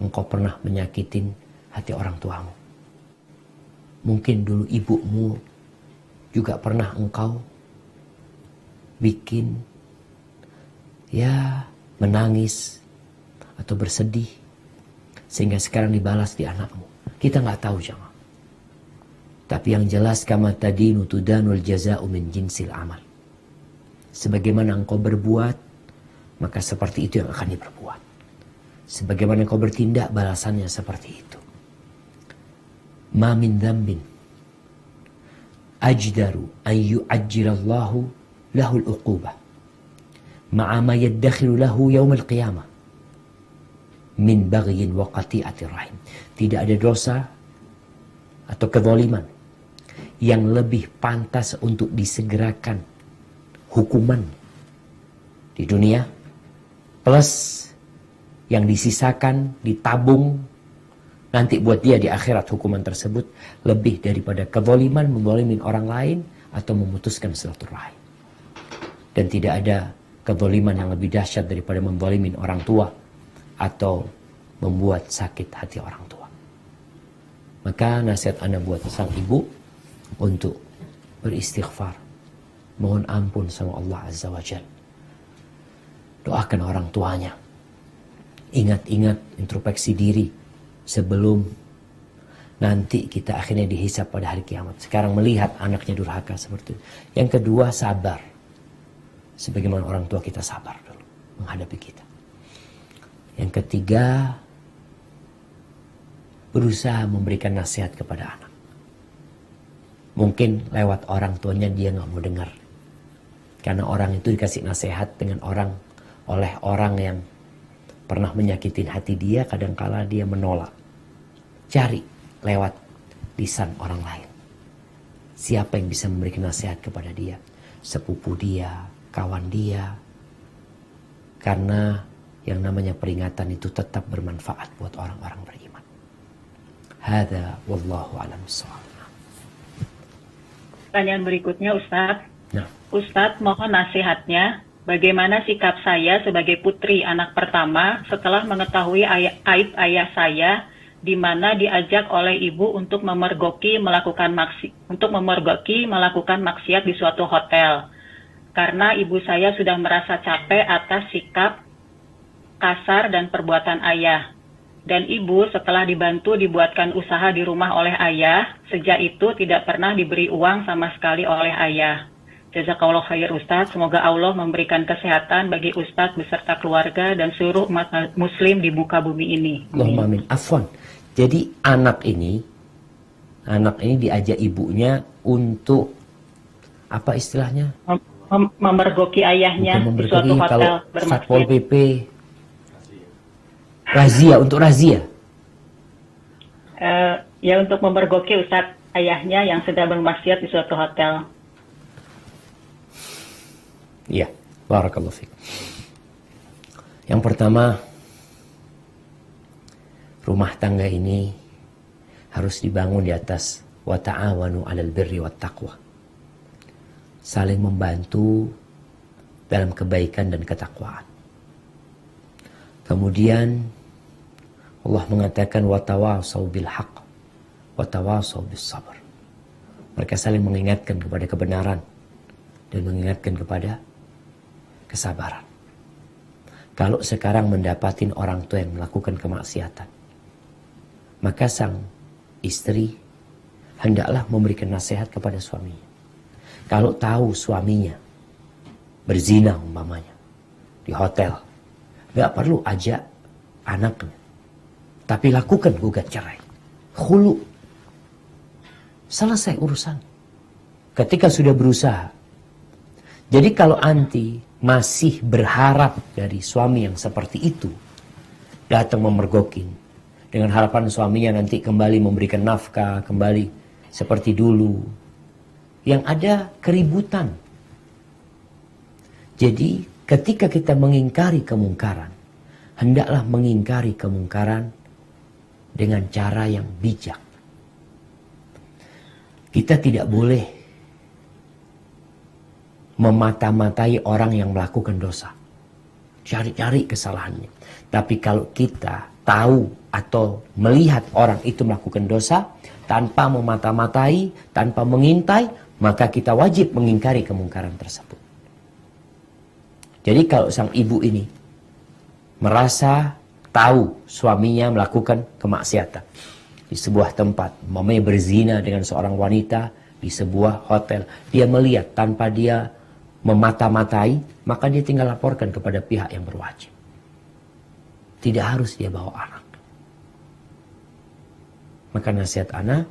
engkau pernah menyakitin hati orang tuamu. Mungkin dulu ibumu juga pernah engkau bikin menangis atau bersedih, sehingga sekarang dibalas di anakmu. Kita nggak tahu jemaah. Tapi yang jelas, kama tadinu tudanul jaza'u min jinsil amal. Sebagaimana engkau berbuat, maka seperti itu yang akan diperbuat. Sebagaimana engkau bertindak, balasannya seperti itu. Ma min dzambin ajdaru an yu'ajjilallahu lahul uqubah ma'a ma yaddakhilu lahu yaumil qiyamah min baghyin wa qati'atir rahim. Tidak ada dosa atau kezaliman yang lebih pantas untuk disegerakan hukuman di dunia, plus yang disisakan, ditabung nanti buat dia di akhirat hukuman tersebut, lebih daripada kezaliman menzalimin orang lain atau memutuskan silaturahim. Dan tidak ada kezaliman yang lebih dahsyat daripada menzalimin orang tua atau membuat sakit hati orang tua. Maka nasihat Anda buat sang ibu untuk beristighfar, mohon ampun sama Allah Azza wa Jalla. Doakan orang tuanya. Ingat-ingat introspeksi diri sebelum nanti kita akhirnya dihisab pada hari kiamat. Sekarang melihat anaknya durhaka seperti itu. Yang kedua, sabar. Sebagaimana orang tua kita sabar dulu menghadapi kita. Yang ketiga, berusaha memberikan nasihat kepada anak. Mungkin lewat orang tuanya dia nggak mau dengar. Karena orang itu dikasih nasihat oleh orang yang pernah menyakitin hati dia, kadangkala dia menolak. Cari lewat lisan orang lain. Siapa yang bisa memberikan nasihat kepada dia? Sepupu dia, kawan dia. Karena yang namanya peringatan itu tetap bermanfaat buat orang-orang beriman. Hada wallahu a'lam bishawab. Pertanyaan berikutnya, Ustadz. Nah. Ustadz, mohon nasihatnya. Bagaimana sikap saya sebagai putri anak pertama setelah mengetahui aib ayah saya, di mana diajak oleh ibu untuk memergoki melakukan maksiat di suatu hotel. Karena ibu saya sudah merasa capek atas sikap kasar dan perbuatan ayah. Dan ibu setelah dibantu dibuatkan usaha di rumah oleh ayah, sejak itu tidak pernah diberi uang sama sekali oleh ayah. Jazakallah khair Ustadz, semoga Allah memberikan kesehatan bagi Ustadz beserta keluarga dan seluruh umat muslim di muka bumi ini. Allahumma amin. Afwan. Jadi anak ini diajak ibunya untuk apa istilahnya? Memergoki ayahnya di suatu hotel bermaksud. Satpol PP razia. Ya untuk memergoki Ustadz ayahnya yang sedang bermaksiat di suatu hotel. Iya, barakallahu fiik. Yang pertama, rumah tangga ini harus dibangun di atas wa ta'awanu 'alal birri wat taqwa. Saling membantu dalam kebaikan dan ketakwaan. Kemudian Allah mengatakan watawasau bil haqq watawasau bis sabr. Mereka saling mengingatkan kepada kebenaran dan mengingatkan kepada kesabaran. Kalau sekarang mendapatin orang tua yang melakukan kemaksiatan, maka sang istri hendaklah memberikan nasihat kepada suaminya. Kalau tahu suaminya berzina umpamanya di hotel, gak perlu ajak anaknya, tapi lakukan gugat cerai, khulu, selesai urusan. Ketika sudah berusaha. Jadi kalau anti masih berharap dari suami yang seperti itu datang memergokin dengan harapan suaminya nanti kembali memberikan nafkah, kembali seperti dulu, yang ada keributan. Jadi ketika kita mengingkari kemungkaran, hendaklah mengingkari kemungkaran dengan cara yang bijak. Kita tidak boleh memata-matai orang yang melakukan dosa, cari-cari kesalahannya. Tapi kalau kita tahu atau melihat orang itu melakukan dosa tanpa memata-matai, tanpa mengintai, maka kita wajib mengingkari kemungkaran tersebut. Jadi kalau sang ibu ini merasa tahu suaminya melakukan kemaksiatan di sebuah tempat, mamanya berzina dengan seorang wanita di sebuah hotel, dia melihat tanpa dia memata-matai, maka dia tinggal laporkan kepada pihak yang berwajib. Tidak harus dia bawa anak. Maka nasihat anak,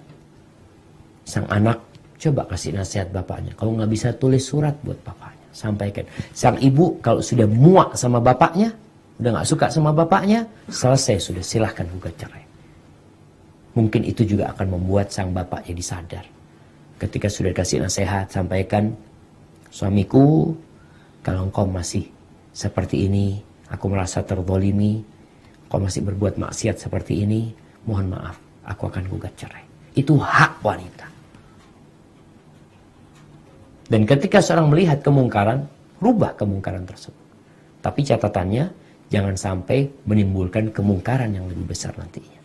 sang anak coba kasih nasihat bapaknya. Kalau nggak bisa tulis surat buat bapaknya, sampaikan. Sang ibu kalau sudah muak sama bapaknya, udah nggak suka sama bapaknya, selesai sudah, silahkan gugat cerai. Mungkin itu juga akan membuat sang bapak jadi sadar. Ketika sudah kasih nasihat, sampaikan, suamiku, kalau engkau masih seperti ini, aku merasa terzalimi, engkau masih berbuat maksiat seperti ini, mohon maaf, aku akan gugat cerai. Itu hak wanita. Dan ketika seorang melihat kemungkaran, rubah kemungkaran tersebut. Tapi catatannya, jangan sampai menimbulkan kemungkaran yang lebih besar nantinya.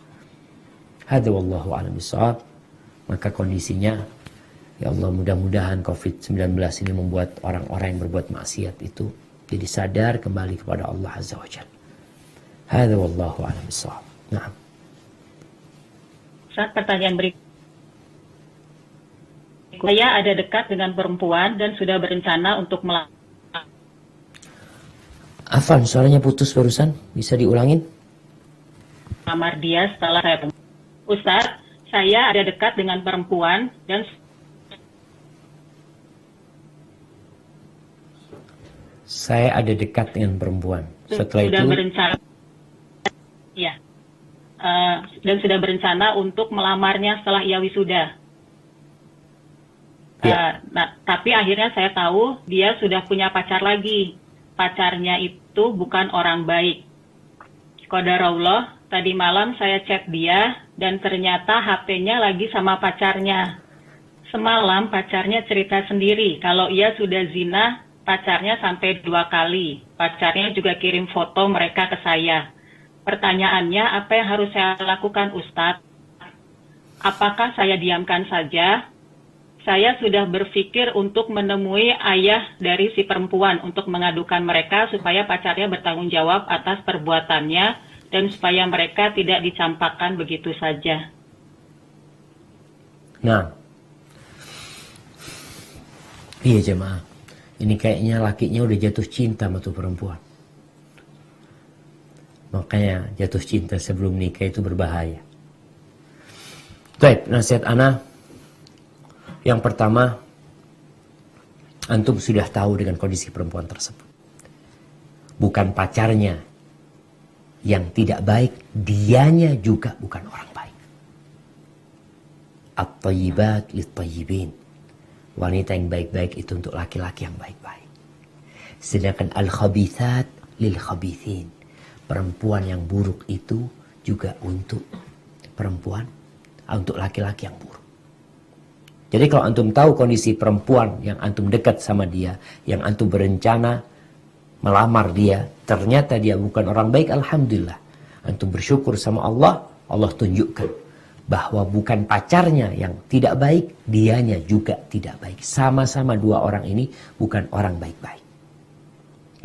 Hadza wallahu a'lam bishawab. Maka kondisinya, ya Allah, mudah-mudahan COVID-19 ini membuat orang-orang yang berbuat maksiat itu jadi sadar kembali kepada Allah Azza wa Jalla. Hadza wallahu a'lam bishawab. Naam. Saat pertanyaan berikutnya, saya ada dekat dengan perempuan dan sudah berencana untuk Afan, suaranya putus barusan. Bisa diulangin? melamar dia setelah saya. Ustaz, saya ada dekat dengan perempuan dan saya ada dekat dengan perempuan. Setelah sudah itu berencana, ya, dan sudah berencana untuk melamarnya setelah ia wisuda. Ya. Tapi akhirnya saya tahu dia sudah punya pacar lagi. Pacarnya itu bukan orang baik. Qadarullah, tadi malam saya chat dia dan ternyata HP-nya lagi sama pacarnya. Semalam pacarnya cerita sendiri kalau ia sudah zina pacarnya sampai 2 kali. Pacarnya juga kirim foto mereka ke saya. Pertanyaannya, apa yang harus saya lakukan, Ustadz? Apakah saya diamkan saja? Saya sudah berpikir untuk menemui ayah dari si perempuan untuk mengadukan mereka supaya pacarnya bertanggung jawab atas perbuatannya dan supaya mereka tidak dicampakkan begitu saja. Nah, iya jemaah, ini kayaknya lakinya udah jatuh cinta sama tuh perempuan. Makanya jatuh cinta sebelum nikah itu berbahaya. Baik, nasihat ana. Yang pertama, antum sudah tahu dengan kondisi perempuan tersebut. Bukan pacarnya yang tidak baik, dianya juga bukan orang baik. At-thayyibat lit-thayyibin. Wanita yang baik-baik itu untuk laki-laki yang baik-baik. Sedangkan al-khabithat lil-khabithin. Perempuan yang buruk itu juga untuk perempuan, untuk laki-laki yang buruk. Jadi kalau antum tahu kondisi perempuan yang antum dekat sama dia, yang antum berencana melamar dia, ternyata dia bukan orang baik, alhamdulillah. Antum bersyukur sama Allah, Allah tunjukkan bahwa bukan pacarnya yang tidak baik, dianya juga tidak baik. Sama-sama dua orang ini bukan orang baik-baik.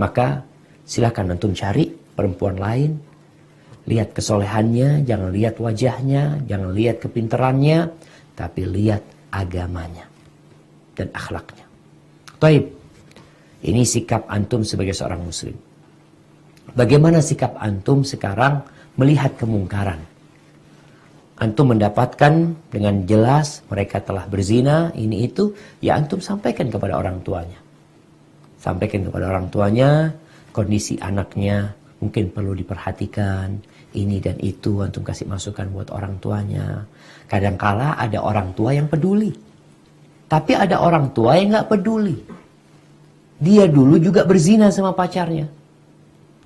Maka silakan antum cari perempuan lain, lihat kesolehannya, jangan lihat wajahnya, jangan lihat kepintarannya, tapi lihat agamanya dan akhlaknya. Taib, ini sikap antum sebagai seorang muslim. Bagaimana sikap antum sekarang melihat kemungkaran? Antum mendapatkan dengan jelas mereka telah berzina, ini itu, ya antum sampaikan kepada orang tuanya. Sampaikan kepada orang tuanya, kondisi anaknya mungkin perlu diperhatikan, ini dan itu, antum kasih masukan buat orang tuanya. Kadangkala ada orang tua yang peduli, tapi ada orang tua yang nggak peduli. Dia dulu juga berzina sama pacarnya.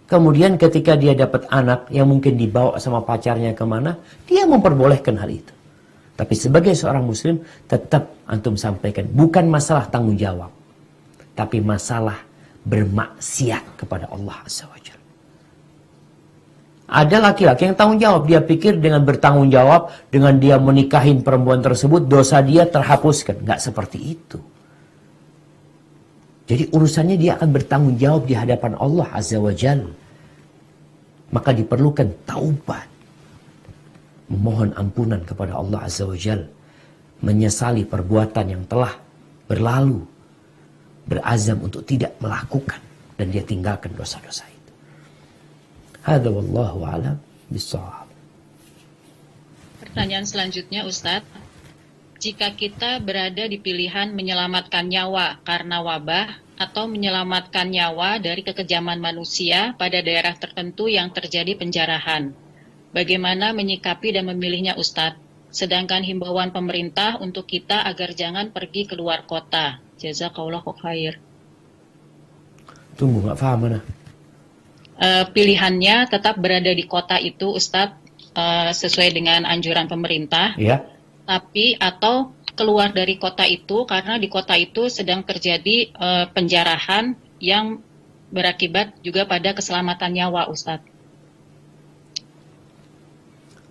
Kemudian ketika dia dapat anak yang mungkin dibawa sama pacarnya kemana, dia memperbolehkan hal itu. Tapi sebagai seorang muslim, tetap antum sampaikan, bukan masalah tanggung jawab, tapi masalah bermaksiat kepada Allah Azza wa Jalla. Ada laki-laki yang tanggung jawab, dia pikir dengan bertanggung jawab, dengan dia menikahin perempuan tersebut, dosa dia terhapuskan. Nggak seperti itu. Jadi urusannya dia akan bertanggung jawab di hadapan Allah Azza wa Jalla. Maka diperlukan taubat. Memohon ampunan kepada Allah Azza wa Jalla. Menyesali perbuatan yang telah berlalu. Berazam untuk tidak melakukan. Dan dia tinggalkan dosa-dosa itu. Hadza wallahu a'lam bissawab. Pertanyaan selanjutnya, Ustadz. Jika kita berada di pilihan menyelamatkan nyawa karena wabah atau menyelamatkan nyawa dari kekejaman manusia pada daerah tertentu yang terjadi penjarahan, bagaimana menyikapi dan memilihnya, Ustadz? Sedangkan himbauan pemerintah untuk kita agar jangan pergi keluar kota. Jazakallahu khair. Tunggu, nggak paham mana? Pilihannya tetap berada di kota itu, Ustadz, sesuai dengan anjuran pemerintah. Ya. Tapi atau keluar dari kota itu karena di kota itu sedang terjadi penjarahan yang berakibat juga pada keselamatan nyawa, Ustadz.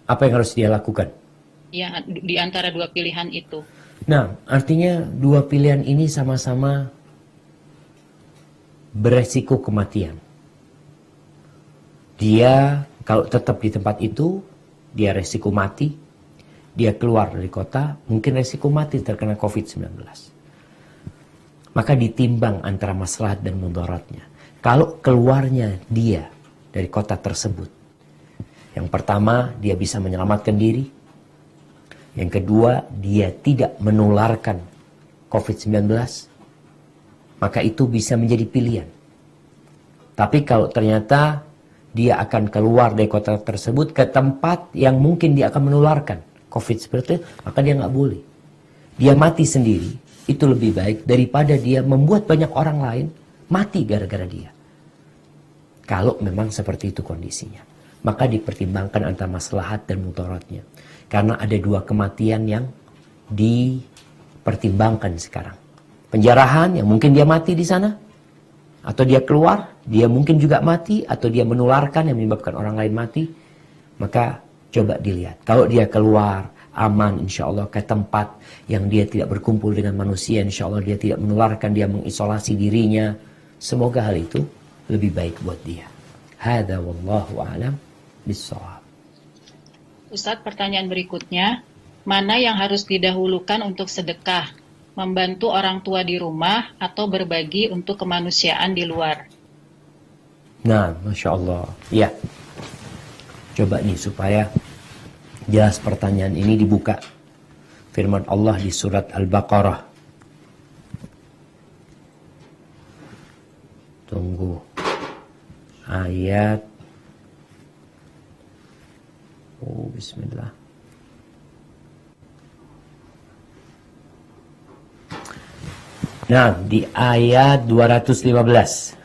Apa yang harus dia lakukan? Ya, di antara dua pilihan itu. Nah, artinya dua pilihan ini sama-sama beresiko kematian. Dia kalau tetap di tempat itu, dia resiko mati. Dia keluar dari kota, mungkin resiko mati terkena COVID-19. Maka ditimbang antara maslahat dan mudaratnya. Kalau keluarnya dia dari kota tersebut, yang pertama, dia bisa menyelamatkan diri. Yang kedua, dia tidak menularkan COVID-19. Maka itu bisa menjadi pilihan. Tapi kalau ternyata dia akan keluar dari kota tersebut ke tempat yang mungkin dia akan menularkan COVID seperti itu, maka dia nggak boleh. Dia mati sendiri, itu lebih baik daripada dia membuat banyak orang lain mati gara-gara dia. Kalau memang seperti itu kondisinya, maka dipertimbangkan antara maslahat dan mudaratnya. Karena ada dua kematian yang dipertimbangkan sekarang. Penjarahan yang mungkin dia mati di sana, atau dia keluar, dia mungkin juga mati, atau dia menularkan yang menyebabkan orang lain mati, maka coba dilihat. Kalau dia keluar aman, insya Allah ke tempat yang dia tidak berkumpul dengan manusia, insya Allah dia tidak menularkan, dia mengisolasi dirinya. Semoga hal itu lebih baik buat dia. Hadza wallahu a'lam bissawab. Ustadz, pertanyaan berikutnya, mana yang harus didahulukan untuk sedekah? Membantu orang tua di rumah atau berbagi untuk kemanusiaan di luar? Nah, Masya Allah. Ya. Coba nih supaya jelas pertanyaan ini dibuka. Firman Allah di surat Al-Baqarah. Tunggu. Ayat. Oh, bismillah. Nah, di ayat 215.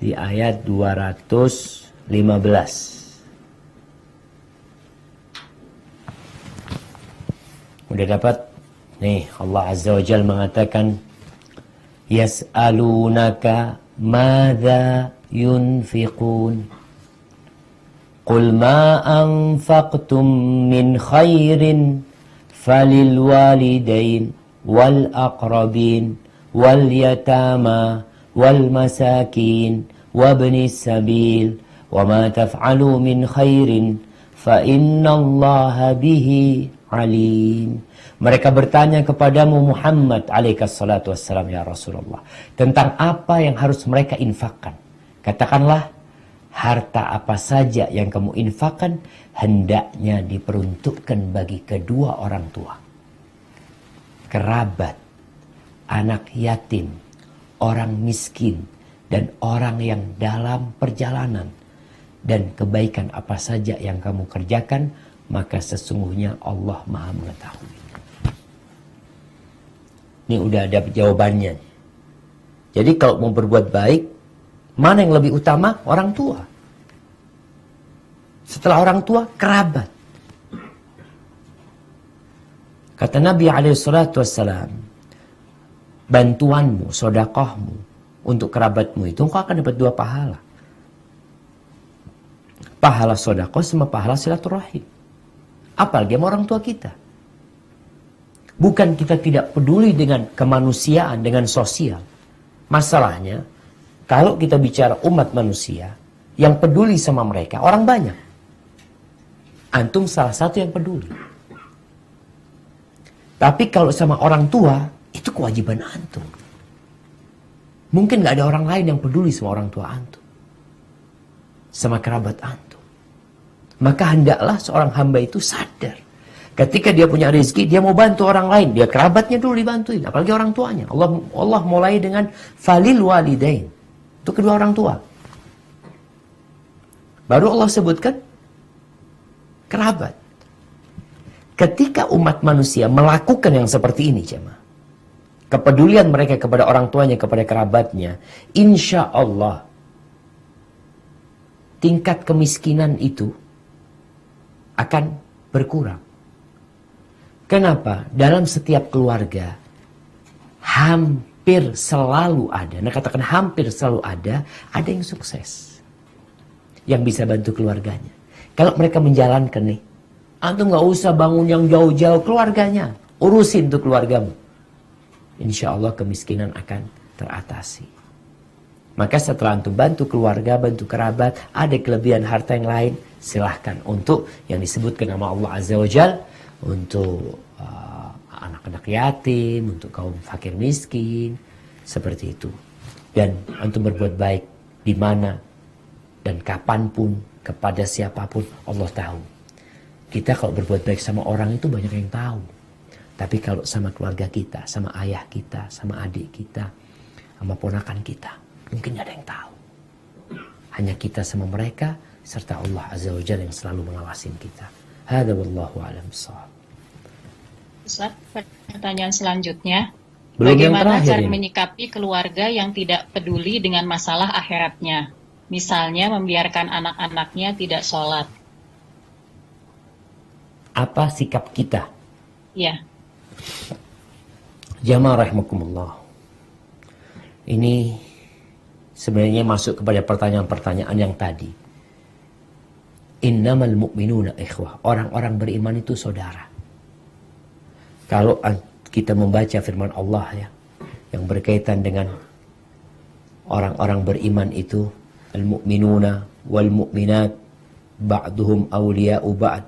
Di ayat 215. Udah dapat? Nih, Allah Azza wa Jalla mengatakan, Yas'alunaka madza yunfiqun. Qul ma anfaqtum min khairin falil walidain wal aqrabin wal yatama wal masakin wabnis sabil wa ma taf'alu min khairin fa innallaha bihi alim. Mereka bertanya kepadamu Muhammad alaihi salatu wassalam, ya Rasulullah, tentang apa yang harus mereka infakkan. Katakanlah, harta apa saja yang kamu infakkan hendaknya diperuntukkan bagi kedua orang tua, kerabat, anak yatim, orang miskin, dan orang yang dalam perjalanan. Dan kebaikan apa saja yang kamu kerjakan, maka sesungguhnya Allah Maha mengetahui. Ini udah ada jawabannya. Jadi kalau mau berbuat baik, mana yang lebih utama? Orang tua. Setelah orang tua, kerabat. Kata Nabi SAW, bantuanmu, sedekahmu untuk kerabatmu itu engkau akan dapat 2 pahala. Pahala sedekah sama pahala silaturahim. Apalagi sama orang tua kita. Bukan kita tidak peduli dengan kemanusiaan, dengan sosial. Masalahnya, kalau kita bicara umat manusia, yang peduli sama mereka, orang banyak. Antum salah satu yang peduli. Tapi kalau sama orang tua, itu kewajiban antum. Mungkin gak ada orang lain yang peduli sama orang tua antum. Sama kerabat antum. Maka hendaklah seorang hamba itu sadar. Ketika dia punya rezeki, dia mau bantu orang lain. Dia kerabatnya dulu dibantuin. Apalagi orang tuanya. Allah mulai dengan falil walidain. Itu kedua orang tua. Baru Allah sebutkan kerabat. Ketika umat manusia melakukan yang seperti ini, jemaah, kepedulian mereka kepada orang tuanya, kepada kerabatnya, insya Allah tingkat kemiskinan itu akan berkurang. Kenapa? Dalam setiap keluarga hampir selalu ada, nah katakan hampir selalu ada yang sukses, yang bisa bantu keluarganya. Kalau mereka menjalankan nih, antum gak usah bangun yang jauh-jauh, keluarganya urusin tuh keluargamu, insya Allah kemiskinan akan teratasi. Maka setelah antum bantu keluarga, bantu kerabat, ada kelebihan harta yang lain, silahkan untuk yang disebutkan nama Allah Azza wa Jal, untuk anak-anak yatim, untuk kaum fakir miskin, seperti itu. Dan antum berbuat baik di mana dan kapanpun, kepada siapapun, Allah tahu. Kita kalau berbuat baik sama orang itu banyak yang tahu. Tapi kalau sama keluarga kita, sama ayah kita, sama adik kita, sama ponakan kita, mungkin gak ada yang tahu. Hanya kita sama mereka, serta Allah Azza wa Jalla yang selalu mengawasin kita. Hada wallahu a'lam bishawab. Ustaz, pertanyaan selanjutnya. Belum Bagaimana cara ini menyikapi keluarga yang tidak peduli dengan masalah akhiratnya? Misalnya membiarkan anak-anaknya tidak sholat. Apa sikap kita? Ya. Jamaah rahimakumullah. Ini sebenarnya masuk kepada pertanyaan-pertanyaan yang tadi. Innamal mu'minuna ikhwah. Orang-orang beriman itu saudara. Kalau kita membaca firman Allah ya, yang berkaitan dengan orang-orang beriman itu, al-mu'minuna wal mu'minat ba'duhum awliya'u ba'd.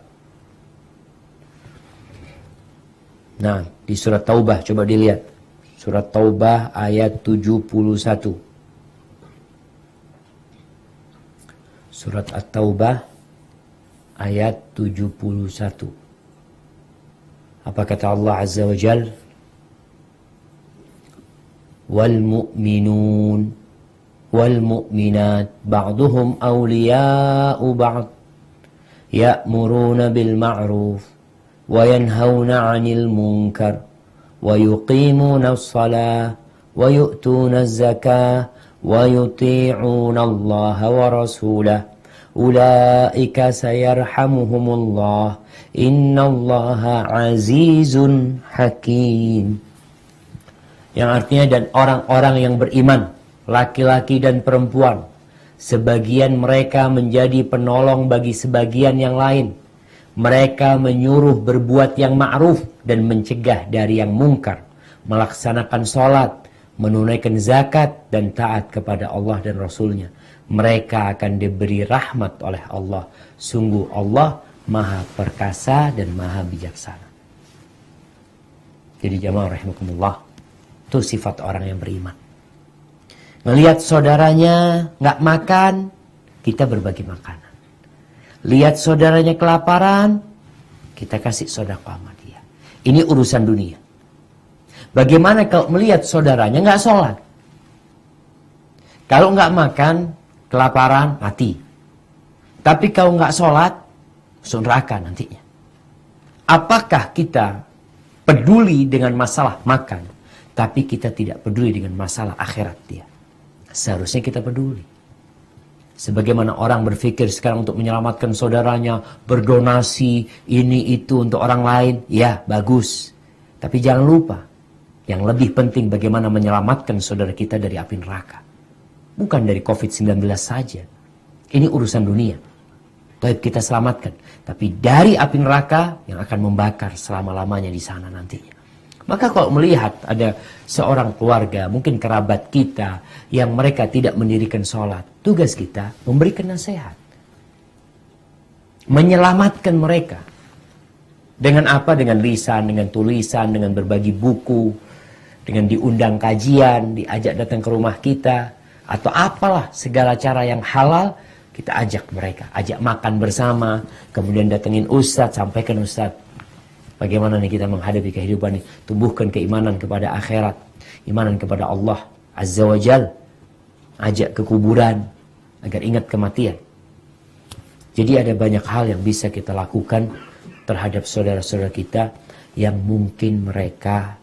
Nah, di surat Taubah coba dilihat. Surat Taubah ayat 71. Surat At-Taubah ayat 71. Apa kata Allah Azza wa Jal? Wal mu'minun wal mu'minat ba'duhum awliya'u ba'd ya'muruna bil ma'ruf wa yanhauna 'anil munkar wa yuqimuna as-salah wa yu'tuna az-zakah wa yuti'una Allah wa rasulah ulaika sayarhamuhumullah innallaha azizun hakim. Yang artinya dan orang-orang yang beriman, laki-laki dan perempuan, sebagian mereka menjadi penolong bagi sebagian yang lain. Mereka menyuruh berbuat yang ma'ruf dan mencegah dari yang mungkar, melaksanakan sholat, menunaikan zakat dan taat kepada Allah dan Rasulnya. Mereka akan diberi rahmat oleh Allah. Sungguh Allah maha perkasa dan maha bijaksana. Jadi jamaah rahimakumullah, itu sifat orang yang beriman. Melihat saudaranya nggak makan, kita berbagi makanan. Lihat saudaranya kelaparan, kita kasih sedekah sama dia. Ini urusan dunia. Bagaimana kalau melihat saudaranya nggak sholat? Kalau nggak makan, kelaparan, mati. Tapi kalau nggak sholat, masuk neraka nantinya. Apakah kita peduli dengan masalah makan, tapi kita tidak peduli dengan masalah akhirat dia? Seharusnya kita peduli. Sebagaimana orang berpikir sekarang untuk menyelamatkan saudaranya, berdonasi, ini itu untuk orang lain, ya bagus. Tapi jangan lupa, yang lebih penting bagaimana menyelamatkan saudara kita dari api neraka. Bukan dari COVID-19 saja. Ini urusan dunia. Baik kita selamatkan. Tapi dari api neraka yang akan membakar selama-lamanya di sana nantinya. Maka kalau melihat ada seorang keluarga, mungkin kerabat kita, yang mereka tidak mendirikan sholat, tugas kita memberikan nasihat. Menyelamatkan mereka. Dengan apa? Dengan lisan, dengan tulisan, dengan berbagi buku, dengan diundang kajian, diajak datang ke rumah kita, atau apalah segala cara yang halal, kita ajak mereka. Ajak makan bersama, kemudian datengin ustadz, sampaikan ustadz. Bagaimana nih kita menghadapi kehidupan ini? Tumbuhkan keimanan kepada akhirat. Imanan kepada Allah Azza wa Jal. Ajak ke kuburan. Agar ingat kematian. Jadi ada banyak hal yang bisa kita lakukan terhadap saudara-saudara kita yang mungkin mereka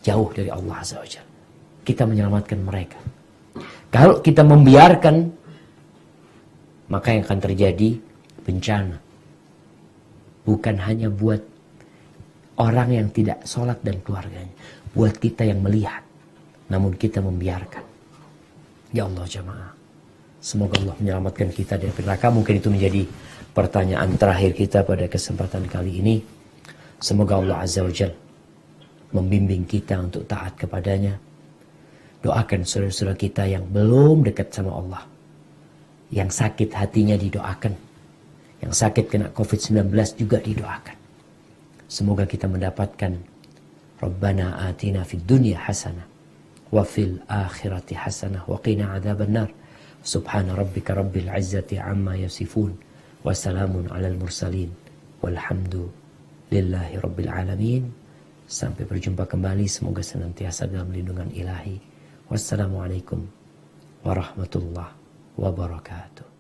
jauh dari Allah Azza wa Jal. Kita menyelamatkan mereka. Kalau kita membiarkan, maka yang akan terjadi bencana. Bukan hanya buat orang yang tidak sholat dan keluarganya. Buat kita yang melihat. Namun kita membiarkan. Ya Allah jamaah. Semoga Allah menyelamatkan kita dari neraka. Mungkin itu menjadi pertanyaan terakhir kita pada kesempatan kali ini. Semoga Allah Azza wa Jal membimbing kita untuk taat kepadanya. Doakan saudara-saudara kita yang belum dekat sama Allah. Yang sakit hatinya didoakan. Yang sakit kena COVID-19 juga didoakan. Semoga kita mendapatkan Rabbana atina fid dunya hasanah wa fil akhirati hasanah wa qina adzabannar. Subhana rabbika rabbil izzati amma yasifun wa salamun alal mursalin walhamdulillahi rabbil alamin. Sampai berjumpa kembali, semoga senantiasa dalam lindungan ilahi. Wassalamualaikum warahmatullahi wabarakatuh.